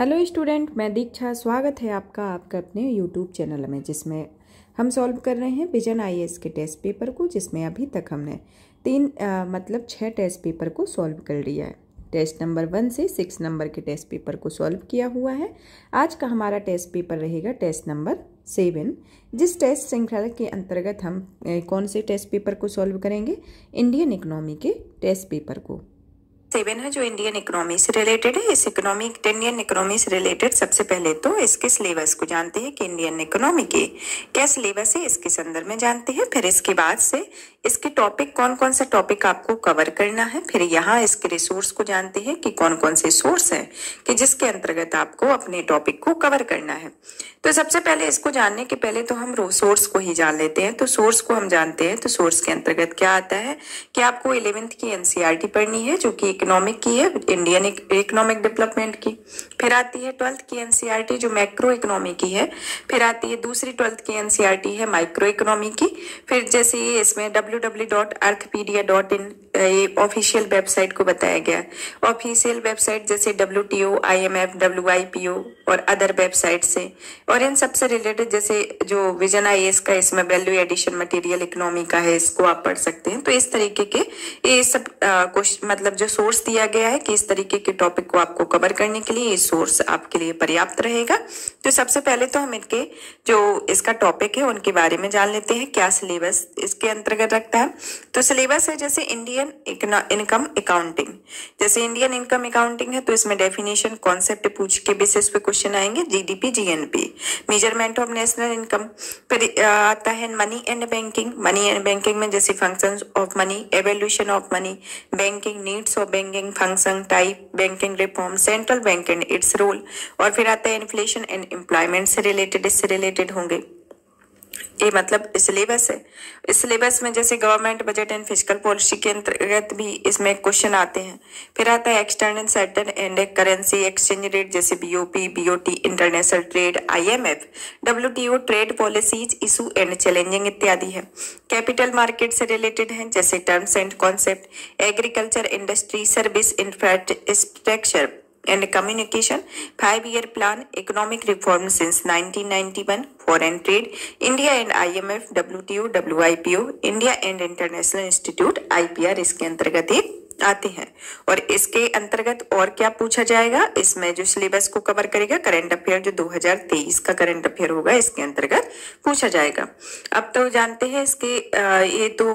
Hello student, मैं दीक्षा। स्वागत है आपका अपने यूट्यूब चैनल में, जिसमें हम सॉल्व कर रहे हैं विजन आईएएस के टेस्ट पेपर को, जिसमें अभी तक हमने 6 टेस्ट पेपर को सॉल्व कर लिया है। टेस्ट नंबर 1 से 6 नंबर के टेस्ट पेपर को सॉल्व किया हुआ है। आज का हमारा टेस्ट पेपर रहेगा टेस्ट नंबर 7, जिस टेस्ट श्रृंखला के अंतर्गत हम कौन से टेस्ट पेपर को सॉल्व करेंगे? इंडियन इकोनॉमी के टेस्ट पेपर को। 7 है जो इंडियन इकोनॉमी से रिलेटेड है। इस इंडियन इकोनॉमी से रिलेटेड सबसे पहले तो इसके सिलेबस को जानते हैं कि इंडियन इकोनॉमी के क्या सिलेबस है, इसके संदर्भ में जानते हैं। फिर इसके बाद से इसके टॉपिक, कौन कौन सा टॉपिक आपको कवर करना है। फिर यहाँ इसके रिसोर्स को जानते हैं कि कौन कौन से सोर्स है कि जिसके अंतर्गत आपको अपने टॉपिक को कवर करना है। तो सबसे पहले इसको जानने के पहले तो हम सोर्स को ही जान लेते हैं। तो सोर्स को हम जानते हैं, तो सोर्स के अंतर्गत क्या आता है कि आपको 11th की एनसीईआरटी पढ़नी है, जो कि इकोनॉमिक की है, इंडियन इकोनॉमिक डेवलपमेंट की। फिर आती है 12th की एनसीईआरटी जो मैक्रो इकोनॉमी की है। फिर आती है दूसरी 12th की एनसीईआरटी है माइक्रो इकोनॉमी की। फिर जैसे ये इसमें www.arthpedia.in ऑफिशियल वेबसाइट को बताया गया। ऑफिशियल वेबसाइट जैसे WTO, IMF, WIPO और अदर वेबसाइट से, और इन सबसे रिलेटेड जैसे जो विजन आईएएस का इसमें वैल्यू एडिशन मटेरियल इकोनॉमी का है, इसको आप पढ़ सकते हैं। तो इस तरीके के ये सब मतलब जो सोर्स दिया गया है कि इस तरीके के टॉपिक को आपको कवर करने के लिए ये सोर्स आपके लिए पर्याप्त रहेगा। तो सबसे पहले तो हम इनके जो इसका टॉपिक है उनके बारे में जान लेते हैं, क्या सिलेबस इसके अंतर्गत रखता है। तो सिलेबस है जैसे इंडियन इनकम अकाउंटिंग। जैसे इंडियन इनकम अकाउंटिंग है तो इसमें डेफिनेशन, कॉन्सेप्ट पूछ के बेसिस पे क्वेश्चन आएंगे। GDP, GNP, measurement of national income. फिर आता है money and banking. Money and banking में जैसे functions of money, evolution of money, banking needs of banking function type, banking reform, central bank and its role. और फिर आता है inflation and employment से रिलेटेड, इससे रिलेटेड होंगे। ये मतलब सिलेबस है। इस सिलेबस में जैसे government budget and fiscal policy के अंतर्गत भी इसमें क्वेश्चन आते हैं। फिर आता है external sector and currency exchange rate जैसे BOP, BOT, international trade, IMF, WTO, trade policies, issue and challenging इत्यादि है। कैपिटल मार्केट से रिलेटेड है जैसे terms and concept, agriculture, industry, service, infrastructure and communication, 5-year plan, economic reform since 1991, foreign trade, India and IMF, WTO, WIPO, India and International Institute, IPR इसके अंतर्गत ही आते हैं। और इसके अंतर्गत और क्या पूछा जाएगा, इसमें जो सिलेबस को कवर करेगा करंट अफेयर, जो 2023 का करंट अफेयर होगा इसके अंतर्गत पूछा जाएगा। अब तो जानते हैं इसके ये तो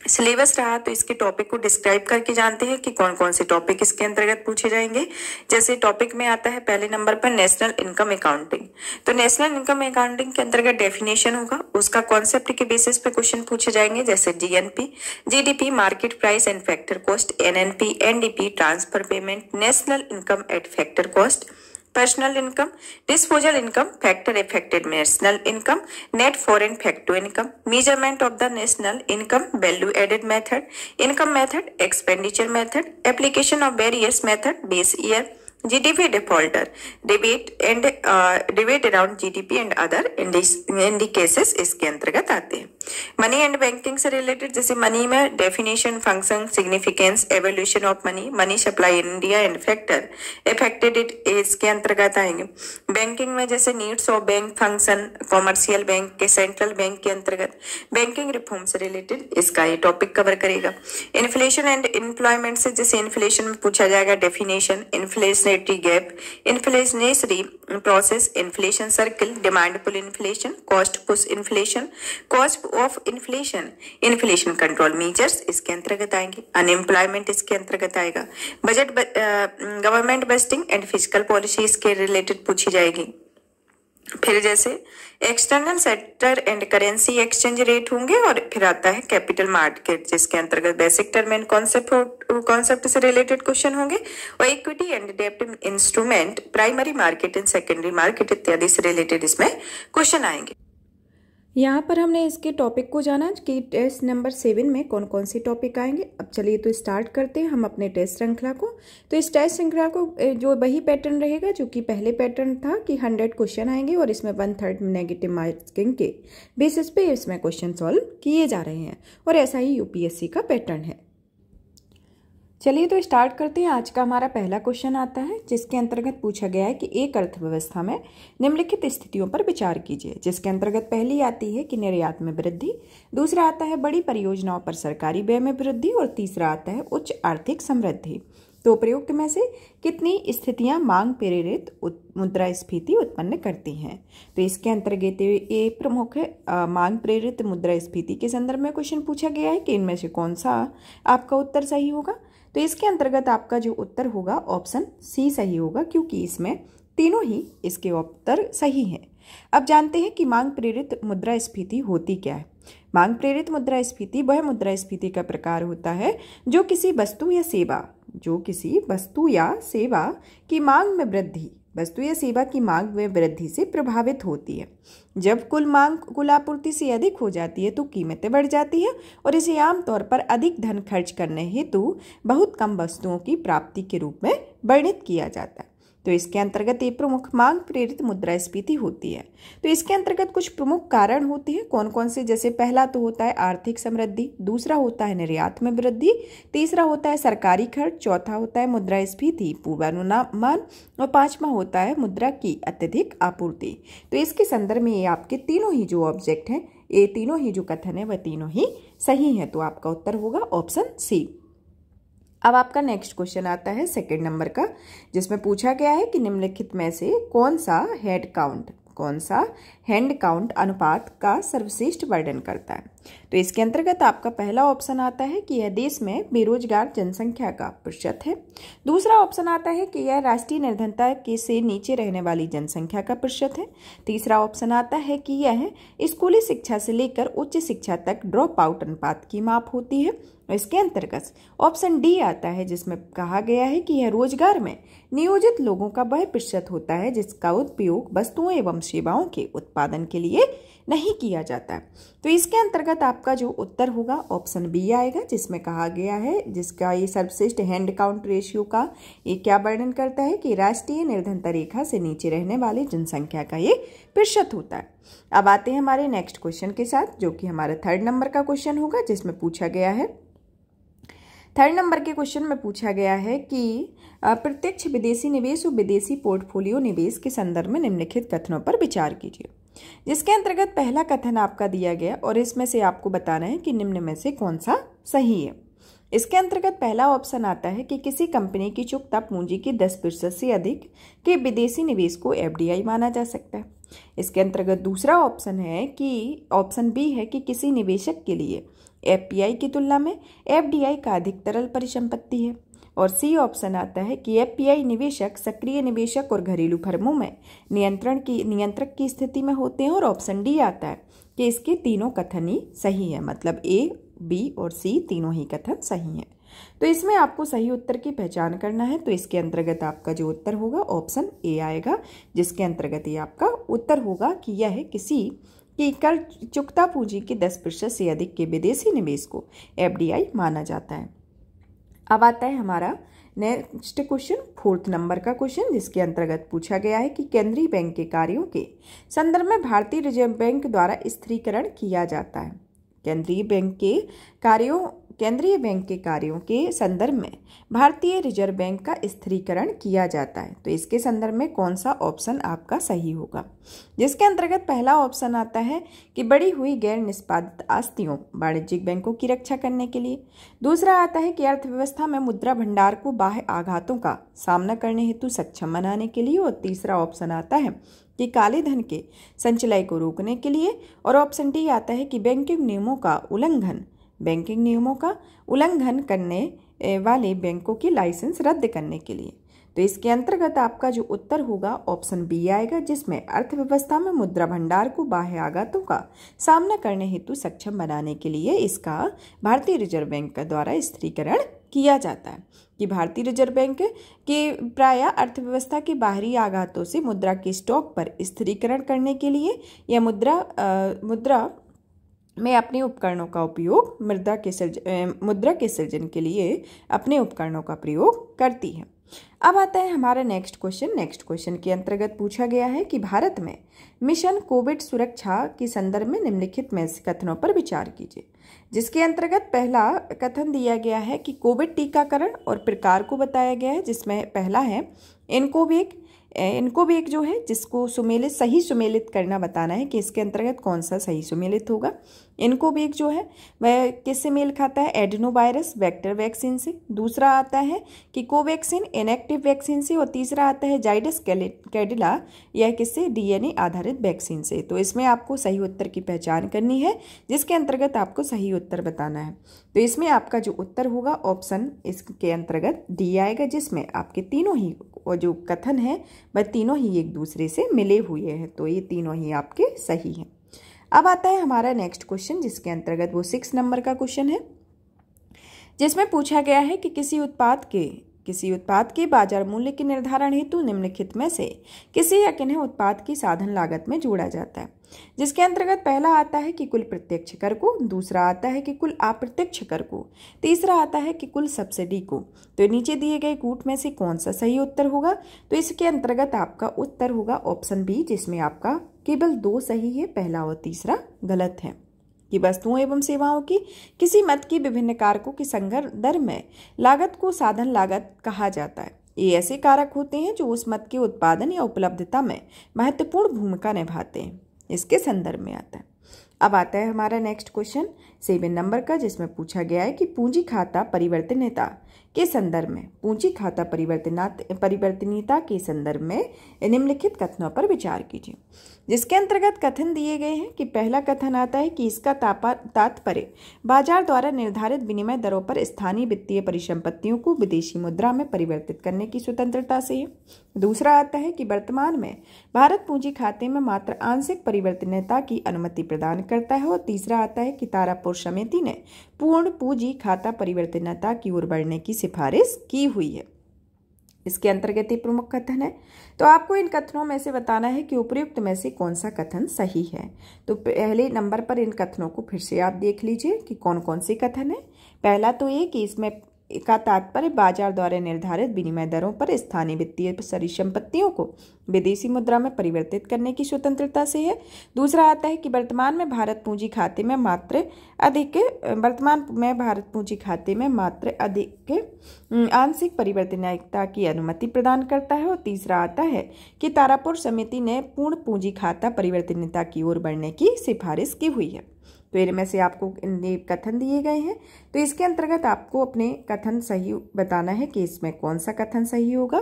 सिलेबस रहा, तो इसके टॉपिक को डिस्क्राइब करके जानते हैं कि कौन कौन से टॉपिक इसके अंतर्गत पूछे जाएंगे। जैसे टॉपिक में आता है पहले नंबर पर नेशनल इनकम अकाउंटिंग। तो नेशनल इनकम अकाउंटिंग के अंतर्गत डेफिनेशन होगा, उसका कॉन्सेप्ट के बेसिस पे क्वेश्चन पूछे जाएंगे जैसे GNP, GDP, market price and factor cost, NNP, NDP, transfer payment, national income at factor cost, personal income, disposal income, factor affected national income, net foreign factor income, measurement of the national income, value added method, income method, expenditure method, application of various method, base year, GDP defaulter, debate around GDP and other indices इसके अंतर्गत आते हैं। Money and banking से related जैसे money में definition, function, significance, evolution of money, money supply in India and factor affected it इसके अंतर्गत आएंगे। बैंकिंग में जैसे needs of bank function, commercial bank के, सेंट्रल बैंक के अंतर्गत बैंकिंग रिफॉर्म से रिलेटेड इसका ये टॉपिक कवर करेगा। इन्फ्लेशन एंड एम्प्लॉयमेंट से जैसे इन्फ्लेशन में पूछा जाएगा definition, inflation gap, inflationary process, inflation circle, demand pull inflation, cost push inflation, cost of inflation, inflation control measures इसके अंतर्गत आएंगे। अनएम्प्लॉयमेंट इसके अंतर्गत आएगा। Budget, government budgeting and fiscal policy इसके रिलेटेड पूछी जाएगी। फिर जैसे external sector and currency exchange rate होंगे। और फिर आता है कैपिटल मार्केट जिसके अंतर्गत बेसिक टर्म एंड कॉन्सेप्ट से रिलेटेड क्वेश्चन होंगे। और इक्विटी एंड डेब्ट instrument, primary market and secondary market इत्यादि से रिलेटेड इसमें क्वेश्चन आएंगे। यहाँ पर हमने इसके टॉपिक को जाना कि टेस्ट नंबर 7 में कौन कौन से टॉपिक आएंगे। अब चलिए तो स्टार्ट करते हैं हम अपने टेस्ट श्रृंखला को। तो इस टेस्ट श्रृंखला को जो वही पैटर्न रहेगा जो कि पहले पैटर्न था कि 100 क्वेश्चन आएंगे और इसमें 1/3 नेगेटिव मार्किंग के बेसिस पे इसमें क्वेश्चन सॉल्व किए जा रहे हैं, और ऐसा ही यूपीएससी का पैटर्न है। चलिए तो स्टार्ट करते हैं। आज का हमारा पहला क्वेश्चन आता है जिसके अंतर्गत पूछा गया है कि एक अर्थव्यवस्था में निम्नलिखित स्थितियों पर विचार कीजिए, जिसके अंतर्गत पहली आती है कि निर्यात में वृद्धि, दूसरा आता है बड़ी परियोजनाओं पर सरकारी व्यय में वृद्धि और तीसरा आता है उच्च आर्थिक समृद्धि। तो प्रयुक्त में से कितनी स्थितियां मांग प्रेरित मुद्रास्फीति उत्पन्न करती हैं? तो इसके अंतर्गत ये प्रमुख मांग प्रेरित मुद्रास्फीति के संदर्भ में क्वेश्चन पूछा गया है कि इनमें से कौन सा आपका उत्तर सही होगा। तो इसके अंतर्गत आपका जो उत्तर होगा ऑप्शन सी सही होगा, क्योंकि इसमें तीनों ही इसके उत्तर सही हैं। अब जानते हैं कि मांग प्रेरित मुद्रास्फीति होती क्या है। मांग प्रेरित मुद्रास्फीति वह मुद्रास्फीति का प्रकार होता है जो किसी वस्तु या सेवा की मांग में वृद्धि से प्रभावित होती है। जब कुल मांग कुल आपूर्ति से अधिक हो जाती है तो कीमतें बढ़ जाती है और इसे आमतौर पर अधिक धन खर्च करने हेतु बहुत कम वस्तुओं की प्राप्ति के रूप में वर्णित किया जाता है। तो इसके अंतर्गत ये प्रमुख मांग प्रेरित मुद्रास्फीति होती है। तो इसके अंतर्गत कुछ प्रमुख कारण होते हैं। कौन कौन से? जैसे पहला तो होता है आर्थिक समृद्धि, दूसरा होता है निर्यात में वृद्धि, तीसरा होता है सरकारी खर्च, चौथा होता है मुद्रास्फीति पूर्वानुमान और पांचवा होता है मुद्रा की अत्यधिक आपूर्ति। तो इसके संदर्भ में ये आपके तीनों ही जो ऑब्जेक्ट हैं, ये तीनों ही जो कथन है वह तीनों ही सही है। तो आपका उत्तर होगा ऑप्शन सी। अब आपका नेक्स्ट क्वेश्चन आता है सेकंड नंबर का, जिसमें पूछा गया है कि निम्नलिखित में से कौन सा हैंड काउंट अनुपात का सर्वश्रेष्ठ वर्णन करता है। तो इसके अंतर्गत आपका पहला ऑप्शन आता है कि यह देश में बेरोजगार जनसंख्या का प्रतिशत है, दूसरा ऑप्शन आता है कि यह राष्ट्रीय निर्धनता के से नीचे रहने वाली जनसंख्या का प्रतिशत है, तीसरा ऑप्शन आता है कि यह स्कूली शिक्षा से लेकर उच्च शिक्षा तक ड्रॉप आउट अनुपात की माप होती है। इसके अंतर्गत ऑप्शन डी आता है जिसमें कहा गया है कि यह रोजगार में नियोजित लोगों का वह प्रतिशत होता है जिसका उपयोग वस्तुओं एवं सेवाओं के उत्पादन के लिए नहीं किया जाता। तो इसके अंतर्गत आपका जो उत्तर होगा ऑप्शन बी आएगा, जिसमें कहा गया है जिसका ये सर्वश्रेष्ठ हैंड काउंट रेशियो का ये क्या वर्णन करता है कि राष्ट्रीय निर्धनता रेखा से नीचे रहने वाली जनसंख्या का ये प्रतिशत होता है। अब आते हैं हमारे नेक्स्ट क्वेश्चन के साथ, जो कि हमारा थर्ड नंबर का क्वेश्चन होगा, जिसमें पूछा गया है थर्ड नंबर के क्वेश्चन में पूछा गया है कि प्रत्यक्ष विदेशी निवेश और विदेशी पोर्टफोलियो निवेश के संदर्भ में निम्नलिखित कथनों पर विचार कीजिए। जिसके अंतर्गत पहला कथन आपका दिया गया और इसमें से आपको बताना है कि निम्न में से कौन सा सही है। इसके अंतर्गत पहला ऑप्शन आता है कि किसी कंपनी की चुकता पूंजी के 10% से अधिक के विदेशी निवेश को एफडीआई माना जा सकता है। इसके अंतर्गत दूसरा ऑप्शन है कि ऑप्शन बी है कि किसी निवेशक के लिए एफपीआई की तुलना में एफडीआई का अधिक तरल परिसंपत्ति है, और सी ऑप्शन आता है कि एफपीआई निवेशक सक्रिय निवेशक और घरेलू फर्मों में नियंत्रक की स्थिति में होते हैं, और ऑप्शन डी आता है कि इसके तीनों कथन ही सही है, मतलब ए, बी और सी तीनों ही कथन सही हैं। तो इसमें आपको सही उत्तर की पहचान करना है। तो इसके अंतर्गत आपका जो उत्तर होगा ऑप्शन ए आएगा, जिसके अंतर्गत ये आपका उत्तर होगा कि यह किसी की कर चुकता पूंजी के 10% से अधिक के विदेशी निवेश को एफडीआई माना जाता है। अब आता है हमारा नेक्स्ट क्वेश्चन, फोर्थ नंबर का क्वेश्चन, जिसके अंतर्गत पूछा गया है कि केंद्रीय बैंक के कार्यों के संदर्भ में भारतीय रिजर्व बैंक द्वारा स्थिरीकरण किया जाता है। केंद्रीय बैंक के कार्यों के संदर्भ में भारतीय रिजर्व बैंक का स्थिरीकरण किया जाता है। तो इसके संदर्भ में कौन सा ऑप्शन आपका सही होगा। जिसके अंतर्गत पहला ऑप्शन आता है कि बढ़ी हुई गैर निष्पादित आस्तियों वाणिज्यिक बैंकों की रक्षा करने के लिए, दूसरा आता है कि अर्थव्यवस्था में मुद्रा भंडार को बाह्य आघातों का सामना करने हेतु सक्षम बनाने के लिए, और तीसरा ऑप्शन आता है कि काले धन के संचय को रोकने के लिए, और ऑप्शन डी आता है कि बैंकिंग नियमों का उल्लंघन करने वाले बैंकों की लाइसेंस रद्द करने के लिए। तो इसके अंतर्गत आपका जो उत्तर होगा ऑप्शन बी आएगा, जिसमें अर्थव्यवस्था में मुद्रा भंडार को बाह्य आघातों का सामना करने हेतु सक्षम बनाने के लिए इसका भारतीय रिजर्व बैंक के द्वारा स्थिरीकरण किया जाता है। कि भारतीय रिजर्व बैंक के प्रायः अर्थव्यवस्था के बाहरी आघातों से मुद्रा के स्टॉक पर स्थिरीकरण करने के लिए या मुद्रा में अपने उपकरणों का उपयोग मुद्रा के सृजन के लिए अपने उपकरणों का प्रयोग करती है। अब आता है हमारा नेक्स्ट क्वेश्चन। नेक्स्ट क्वेश्चन के अंतर्गत पूछा गया है कि भारत में मिशन कोविड सुरक्षा के संदर्भ में निम्नलिखित में से कथनों पर विचार कीजिए। जिसके अंतर्गत पहला कथन दिया गया है कि कोविड टीकाकरण और प्रकार को बताया गया है, जिसमें पहला है इनकोवेक जो है, जिसको सही सुमेलित करना बताना है कि इसके अंतर्गत कौन सा सही सुमेलित होगा। इनकोवेक जो है वह किससे मेल खाता है? एडेनोवायरस वेक्टर वैक्सीन से। दूसरा आता है कि कोवैक्सीन इनएक्टिव वैक्सीन से। और तीसरा आता है जाइडस कैडिला, यह किससे? डीएनए आधारित वैक्सीन से। तो इसमें आपको सही उत्तर की पहचान करनी है, जिसके अंतर्गत आपको सही उत्तर बताना है। तो इसमें आपका जो उत्तर होगा ऑप्शन इसके अंतर्गत डी आएगा, जिसमें आपके तीनों ही और जो कथन है वह तीनों ही एक दूसरे से मिले हुए हैं। तो ये तीनों ही आपके सही हैं। अब आता है हमारा नेक्स्ट क्वेश्चन, जिसके अंतर्गत वो 6 नंबर का क्वेश्चन है, जिसमें पूछा गया है कि किसी उत्पाद के बाजार मूल्य के निर्धारण हेतु निम्नलिखित में से किसी या किन्हीं उत्पाद की साधन लागत में जोड़ा जाता है। जिसके अंतर्गत पहला आता है कि कुल प्रत्यक्ष कर को, दूसरा आता है कि कुल अप्रत्यक्ष कर को, तीसरा आता है कि कुल सब्सिडी को। तो नीचे दिए गए कूट में से कौन सा सही उत्तर होगा? तो इसके अंतर्गत आपका उत्तर होगा ऑप्शन बी, जिसमें आपका केवल 2 सही है, पहला और तीसरा गलत है। कि वस्तुओं एवं सेवाओं की किसी मद की विभिन्न कारकों के संदर्भ में लागत को साधन लागत कहा जाता है। ये ऐसे कारक होते हैं जो उस मद के उत्पादन या उपलब्धता में महत्वपूर्ण भूमिका निभाते हैं, इसके संदर्भ में आता है। अब आता है हमारा नेक्स्ट क्वेश्चन 7 नंबर का, जिसमें पूछा गया है कि पूंजी खाता परिवर्तनीयता के संदर्भ में परिवर्तनीयता के संदर्भ में निम्नलिखित कथनों पर विचार कीजिए। जिसके अंतर्गत कथन दिए गए हैं कि पहला कथन आता है कि इसका तात्पर्य बाजार द्वारा निर्धारित विनिमय दरों पर स्थानीय वित्तीय परिसंपत्तियों को विदेशी मुद्रा में परिवर्तित करने की स्वतंत्रता से है। दूसरा आता है कि वर्तमान में भारत पूंजी खाते में मात्र आंशिक परिवर्तनीयता की अनुमति प्रदान करता है। और तीसरा आता है कि तारापुर समिति ने पूर्ण पूंजी खाता परिवर्तनीयता की ओर बढ़ने की सिफारिश की हुई है। इसके अंतर्गत ये प्रमुख कथन है। तो आपको इन कथनों में से बताना है कि उपयुक्त में से कौन सा कथन सही है। तो पहले नंबर पर इन कथनों को फिर से आप देख लीजिए कि कौन कौन से कथन है। पहला तो ये कि इसमें का तात्पर्य बाजार द्वारा निर्धारित विनिमय दरों पर स्थानीय वित्तीय परिसंपत्तियों को विदेशी मुद्रा में परिवर्तित करने की स्वतंत्रता से है। दूसरा आता है कि वर्तमान में भारत पूंजी खाते में मात्र अधिक आंशिक परिवर्तनीयता की अनुमति प्रदान करता है। और तीसरा आता है कि तारापुर समिति ने पूर्ण पूंजी खाता परिवर्तनीयता की ओर बढ़ने की सिफारिश की हुई है। तो इनमें से आपको कथन दिए गए हैं। तो इसके अंतर्गत आपको अपने कथन सही बताना है कि इसमें कौन सा कथन सही होगा।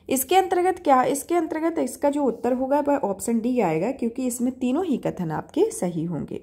इसके अंतर्गत इसका जो उत्तर होगा वह ऑप्शन डी आएगा, क्योंकि इसमें तीनों ही कथन आपके सही होंगे।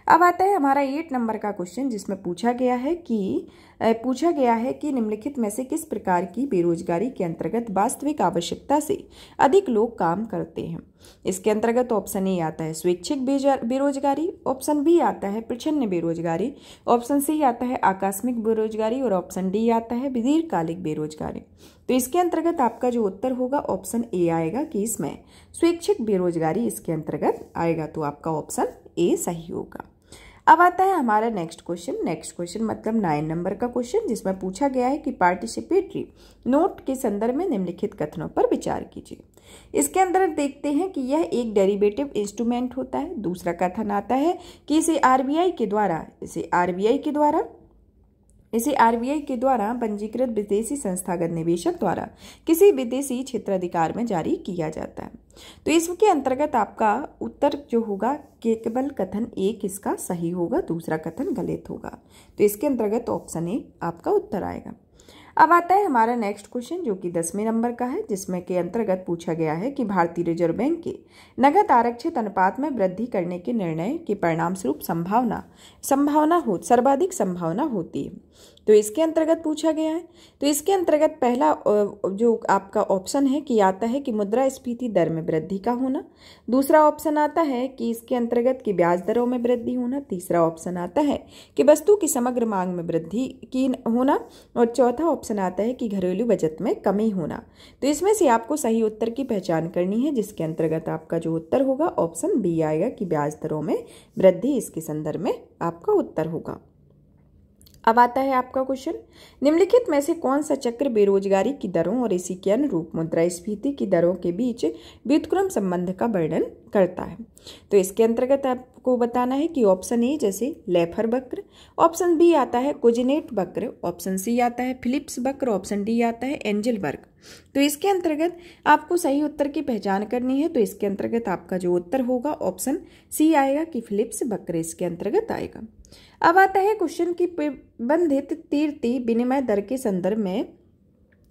अब आता है हमारा 8 नंबर का क्वेश्चन, जिसमें पूछा गया है कि निम्नलिखित में से किस प्रकार की बेरोजगारी के अंतर्गत वास्तविक आवश्यकता से अधिक लोग काम करते हैं। इसके अंतर्गत ऑप्शन ए आता है स्वैच्छिक बेरोजगारी, ऑप्शन बी आता है प्रच्छन्न बेरोजगारी, ऑप्शन सी आता है आकस्मिक बेरोजगारी और ऑप्शन डी आता है दीर्घकालिक बेरोजगारी। तो इसके अंतर्गत आपका जो उत्तर होगा ऑप्शन ए आएगा कि इसमें स्वैच्छिक बेरोजगारी इसके अंतर्गत आएगा। तो आपका ऑप्शन ए सही होगा। अब आता है हमारा नेक्स्ट क्वेश्चन मतलब 9 नंबर का क्वेश्चन, जिसमें पूछा गया है कि पार्टिसिपेटरी नोट के संदर्भ में निम्नलिखित कथनों पर विचार कीजिए। इसके अंदर देखते हैं कि यह एक डेरिवेटिव इंस्ट्रूमेंट होता है। दूसरा कथन आता है कि इसे आरबीआई के द्वारा पंजीकृत विदेशी संस्थागत निवेशक द्वारा किसी विदेशी क्षेत्राधिकार में जारी किया जाता है। तो इसके अंतर्गत आपका उत्तर जो होगा केवल कथन एक इसका सही होगा, दूसरा कथन गलत होगा। तो इसके अंतर्गत ऑप्शन ए आपका उत्तर आएगा। अब आता है हमारा नेक्स्ट क्वेश्चन, जो कि 10वें नंबर का है, जिसमें के अंतर्गत पूछा गया है कि भारतीय रिजर्व बैंक के नगद आरक्षित अनुपात में वृद्धि करने के निर्णय के परिणाम स्वरूप सर्वाधिक संभावना होती है। तो इसके अंतर्गत पूछा गया है। तो इसके अंतर्गत पहला जो आपका ऑप्शन है कि आता है कि मुद्रास्फीति दर में वृद्धि का होना। दूसरा ऑप्शन आता है कि इसके अंतर्गत की ब्याज दरों में वृद्धि होना। तीसरा ऑप्शन आता है कि वस्तु की समग्र मांग में वृद्धि की होना। और चौथा ऑप्शन आता है कि घरेलू बचत में कमी होना। तो इसमें से आपको सही उत्तर की पहचान करनी है, जिसके अंतर्गत आपका जो उत्तर होगा ऑप्शन बी आएगा कि ब्याज दरों में वृद्धि इसके संदर्भ में आपका उत्तर होगा। अब आता है आपका क्वेश्चन, निम्नलिखित में से कौन सा चक्र बेरोजगारी की दरों और इसी के अनुरूप मुद्रास्फीति की दरों के बीच व्युत्क्रम संबंध का वर्णन करता है। तो इसके अंतर्गत आपको बताना है कि ऑप्शन ए जैसे लेफर वक्र, ऑप्शन बी आता है कुजिनेट वक्र, ऑप्शन सी आता है फिलिप्स वक्र, ऑप्शन डी आता है एंजल वक्र। तो इसके अंतर्गत आपको सही उत्तर की पहचान करनी है। तो इसके अंतर्गत आपका जो उत्तर होगा ऑप्शन सी आएगा कि फिलिप्स वक्र इसके अंतर्गत आएगा। अब आता है क्वेश्चन की प्रबंधित तीर्थी विनिमय दर के संदर्भ में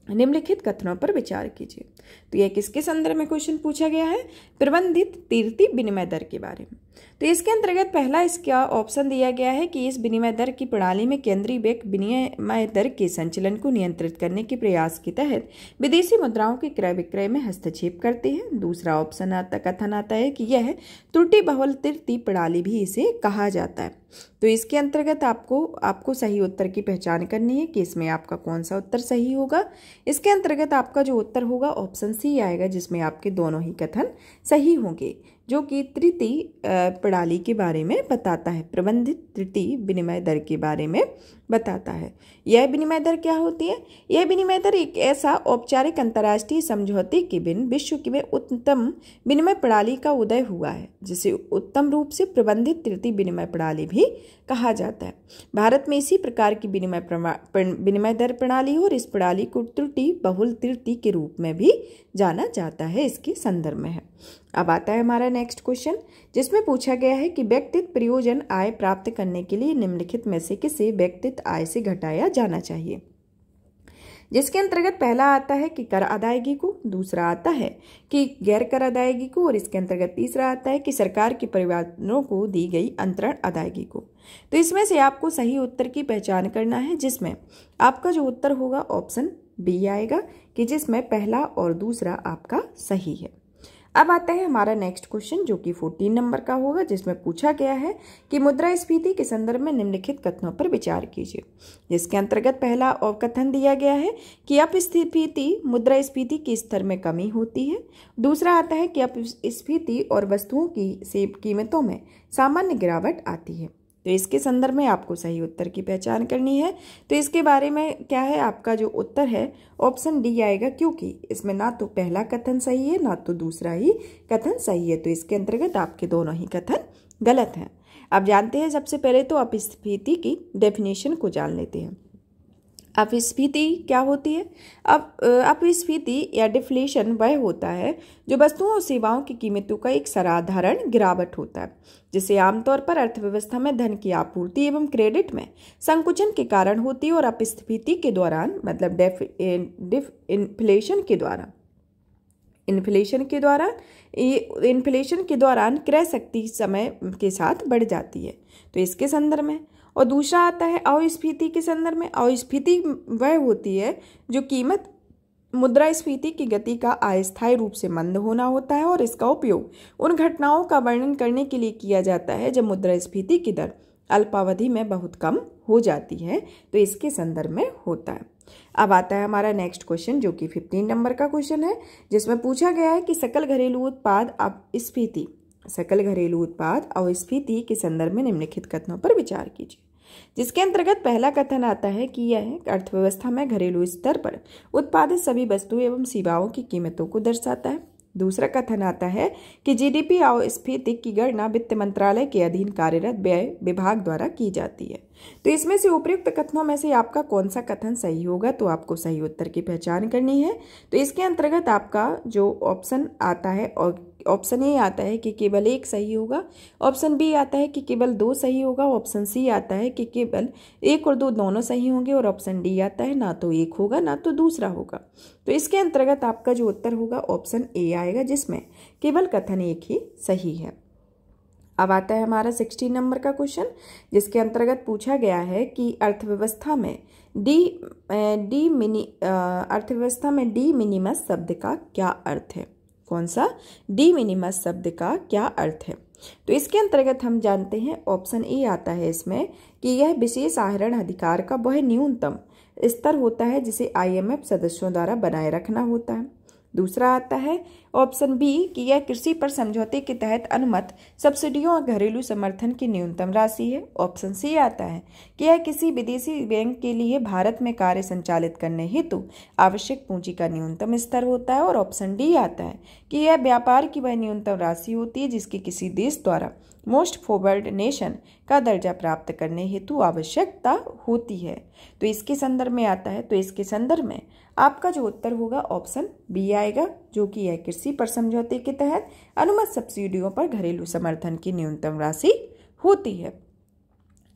निम्नलिखित कथनों पर विचार कीजिए। तो यह किसके संदर्भ में क्वेश्चन पूछा गया है? प्रबंधित तीर्थी विनिमय दर के बारे में। तो इसके अंतर्गत पहला इसका ऑप्शन दिया गया है कि इस विनिमय दर की प्रणाली में केंद्रीय बैंक विनिमय दर के संचलन को नियंत्रित करने के प्रयास के तहत विदेशी मुद्राओं के क्रय विक्रय में हस्तक्षेप करते हैं। दूसरा ऑप्शन कथन आता है कि यह त्रुटि बहुल तीर्थी प्रणाली भी इसे कहा जाता है। तो इसके अंतर्गत आपको सही उत्तर की पहचान करनी है कि इसमें आपका कौन सा उत्तर सही होगा। इसके अंतर्गत आपका जो उत्तर होगा ऑप्शन सी आएगा, जिसमें आपके दोनों ही कथन सही होंगे, जो कि तृतीय प्रणाली के बारे में बताता है, प्रबंधित तृतीय विनिमय दर के बारे में बताता है। यह विनिमय दर क्या होती है? यह विनिमय दर एक ऐसा औपचारिक अंतर्राष्ट्रीय समझौते के बिन विश्व में उत्तम विनिमय प्रणाली का उदय हुआ है, जिसे उत्तम रूप से प्रबंधित तृतीय विनिमय प्रणाली भी कहा जाता है। भारत में इसी प्रकार की विनिमय दर प्रणाली और इस प्रणाली को त्रुटि बहुल तृतीय के रूप में भी जाना जाता है, इसके संदर्भ में है। अब आता है हमारा नेक्स्ट क्वेश्चन, जिसमें पूछा गया है कि व्यक्तिगत प्रयोजन आय प्राप्त करने के लिए निम्नलिखित में से किसे व्यक्तिगत आय से घटाया जाना चाहिए। जिसके अंतर्गत पहला आता है कि कर अदायगी को, दूसरा आता है कि गैर कर अदायगी को, और इसके अंतर्गत तीसरा आता है कि सरकार के परिवारों को दी गई अंतरण अदायगी को। तो इसमें से आपको सही उत्तर की पहचान करना है, जिसमें आपका जो उत्तर होगा ऑप्शन बी आएगा कि जिसमें पहला और दूसरा आपका सही है। अब आता है हमारा नेक्स्ट क्वेश्चन, जो कि 14 नंबर का होगा, जिसमें पूछा गया है कि मुद्रास्फीति के संदर्भ में निम्नलिखित कथनों पर विचार कीजिए। जिसके अंतर्गत पहला और कथन दिया गया है कि अपस्फीति मुद्रास्फीति के स्तर में कमी होती है। दूसरा आता है कि अपस्फीति और वस्तुओं की कीमतों में सामान्य गिरावट आती है। तो इसके संदर्भ में आपको सही उत्तर की पहचान करनी है। तो इसके बारे में क्या है, आपका जो उत्तर है ऑप्शन डी आएगा, क्योंकि इसमें ना तो पहला कथन सही है ना तो दूसरा ही कथन सही है। तो इसके अंतर्गत आपके दोनों ही कथन गलत हैं। अब जानते हैं सबसे पहले तो अपस्फीति की डेफिनेशन को जान लेते हैं। अपस्फीति क्या होती है? अब अपस्फीति या डिफ्लेशन वह होता है जो वस्तुओं और सेवाओं की कीमतों का एक साधारण गिरावट होता है, जिसे आमतौर पर अर्थव्यवस्था में धन की आपूर्ति एवं क्रेडिट में संकुचन के कारण होती है। और अपस्फीति के दौरान मतलब इन्फ्लेशन के दौरान क्रय शक्ति समय के साथ बढ़ जाती है। तो इसके संदर्भ में, और दूसरा आता है अस्फीति के संदर्भ में। अस्फीति वह होती है जो कीमत मुद्रास्फीति की गति का अस्थायी रूप से मंद होना होता है, और इसका उपयोग उन घटनाओं का वर्णन करने के लिए किया जाता है जब मुद्रास्फीति की दर अल्पावधि में बहुत कम हो जाती है। तो इसके संदर्भ में होता है। अब आता है हमारा नेक्स्ट क्वेश्चन, जो कि 15 नंबर का क्वेश्चन है, जिसमें पूछा गया है कि सकल घरेलू उत्पाद अस्फीति के संदर्भ में निम्नलिखित कथनों पर विचार कीजिए। जिसके अंतर्गत पहला कथन आता है कि यह अर्थव्यवस्था में घरेलू स्तर पर उत्पादित सभी वस्तुओं एवं सेवाओं की कीमतों को दर्शाता है। दूसरा कथन आता है कि जीडीपी अस्फीति की गणना वित्त मंत्रालय के अधीन कार्यरत व्यय विभाग द्वारा की जाती है। तो इसमें से उपयुक्त कथनों में से आपका कौन सा कथन सही होगा, तो आपको सही उत्तर की पहचान करनी है। तो इसके अंतर्गत आपका जो ऑप्शन आता है, और ऑप्शन ए आता है कि केवल एक सही होगा, ऑप्शन बी आता है कि केवल 2 सही होगा, ऑप्शन सी आता है कि केवल 1 और 2 दोनों सही होंगे, और ऑप्शन डी आता है ना तो एक होगा ना तो दूसरा होगा। तो इसके अंतर्गत आपका जो उत्तर होगा ऑप्शन ए आएगा, जिसमें केवल कथन एक ही सही है। अब आता है हमारा 16 नंबर का क्वेश्चन, जिसके अंतर्गत पूछा गया है कि अर्थव्यवस्था में डी मिनिमस शब्द का क्या अर्थ है। कौन सा? डी मिनिमस शब्द का क्या अर्थ है? तो इसके अंतर्गत हम जानते हैं ऑप्शन ए आता है इसमें कि यह विशेष आहरण अधिकार का वह न्यूनतम स्तर होता है जिसे IMF सदस्यों द्वारा बनाए रखना होता है। दूसरा आता है ऑप्शन बी कि यह कृषि पर समझौते के तहत अनुमत सब्सिडियों और घरेलू समर्थन की न्यूनतम राशि है। ऑप्शन सी आता है कि यह किसी विदेशी बैंक के लिए भारत में कार्य संचालित करने हेतु आवश्यक पूंजी का न्यूनतम स्तर होता है। और ऑप्शन डी आता है कि यह व्यापार की वह न्यूनतम राशि होती है जिसकी किसी देश द्वारा मोस्ट फॉरवर्ड नेशन का दर्जा प्राप्त करने हेतु आवश्यकता होती है। तो इसके संदर्भ में आता है, तो इसके संदर्भ में आपका जो उत्तर होगा ऑप्शन बी आएगा, जो कि यह कृषि पर समझौते के तहत अनुमत सब्सिडियों पर घरेलू समर्थन की न्यूनतम राशि होती है।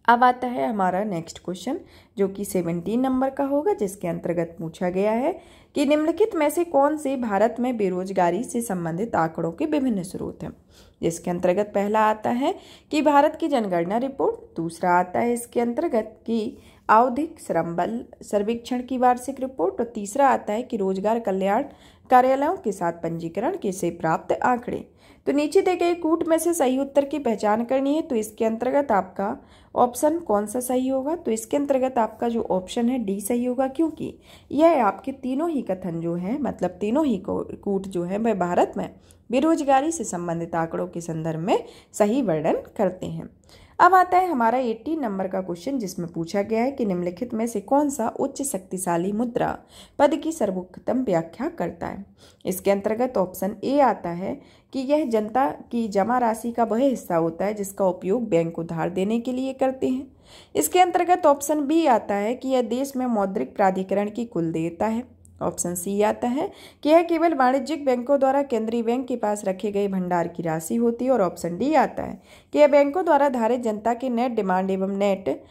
अब आता है हमारा नेक्स्ट क्वेश्चन, जो कि 17 नंबर का होगा, जिसके अंतर्गत पूछा गया है कि निम्नलिखित में से कौन से भारत में बेरोजगारी से संबंधित आंकड़ों के विभिन्न स्रोत हैं। जिसके अंतर्गत पहला आता है कि भारत की जनगणना रिपोर्ट, दूसरा आता है इसके अंतर्गत कि आवधिक श्रम बल सर्वेक्षण की वार्षिक रिपोर्ट, और तीसरा आता है कि रोजगार कल्याण कार्यालयों के साथ पंजीकरण के से प्राप्त आंकड़े। तो नीचे दिए गए कूट में से सही उत्तर की पहचान करनी है। तो इसके अंतर्गत आपका ऑप्शन कौन सा सही होगा, तो इसके अंतर्गत आपका जो ऑप्शन है डी सही होगा, क्योंकि यह आपके तीनों ही कथन जो है, मतलब तीनों ही कूट जो है वह भारत में बेरोजगारी से संबंधित आंकड़ों के संदर्भ में सही वर्णन करते हैं। अब आता है हमारा 18 नंबर का क्वेश्चन, जिसमें पूछा गया है कि निम्नलिखित में से कौन सा उच्च शक्तिशाली मुद्रा पद की सर्वोत्तम व्याख्या करता है। इसके अंतर्गत ऑप्शन ए आता है कि यह जनता की जमा राशि का वह हिस्सा होता है जिसका उपयोग बैंक उधार देने के लिए करते हैं। इसके अंतर्गत ऑप्शन बी आता है कि यह देश में मौद्रिक प्राधिकरण की कुल देयता है। ऑप्शन सी आता है कि यह केवल वाणिज्यिक बैंकों द्वारा केंद्रीय बैंक के पास रखे गए भंडार की राशि होती है। और ऑप्शन डी आता है कि यह बैंकों द्वारा धारित जनता के नेट डिमांड एवं नेट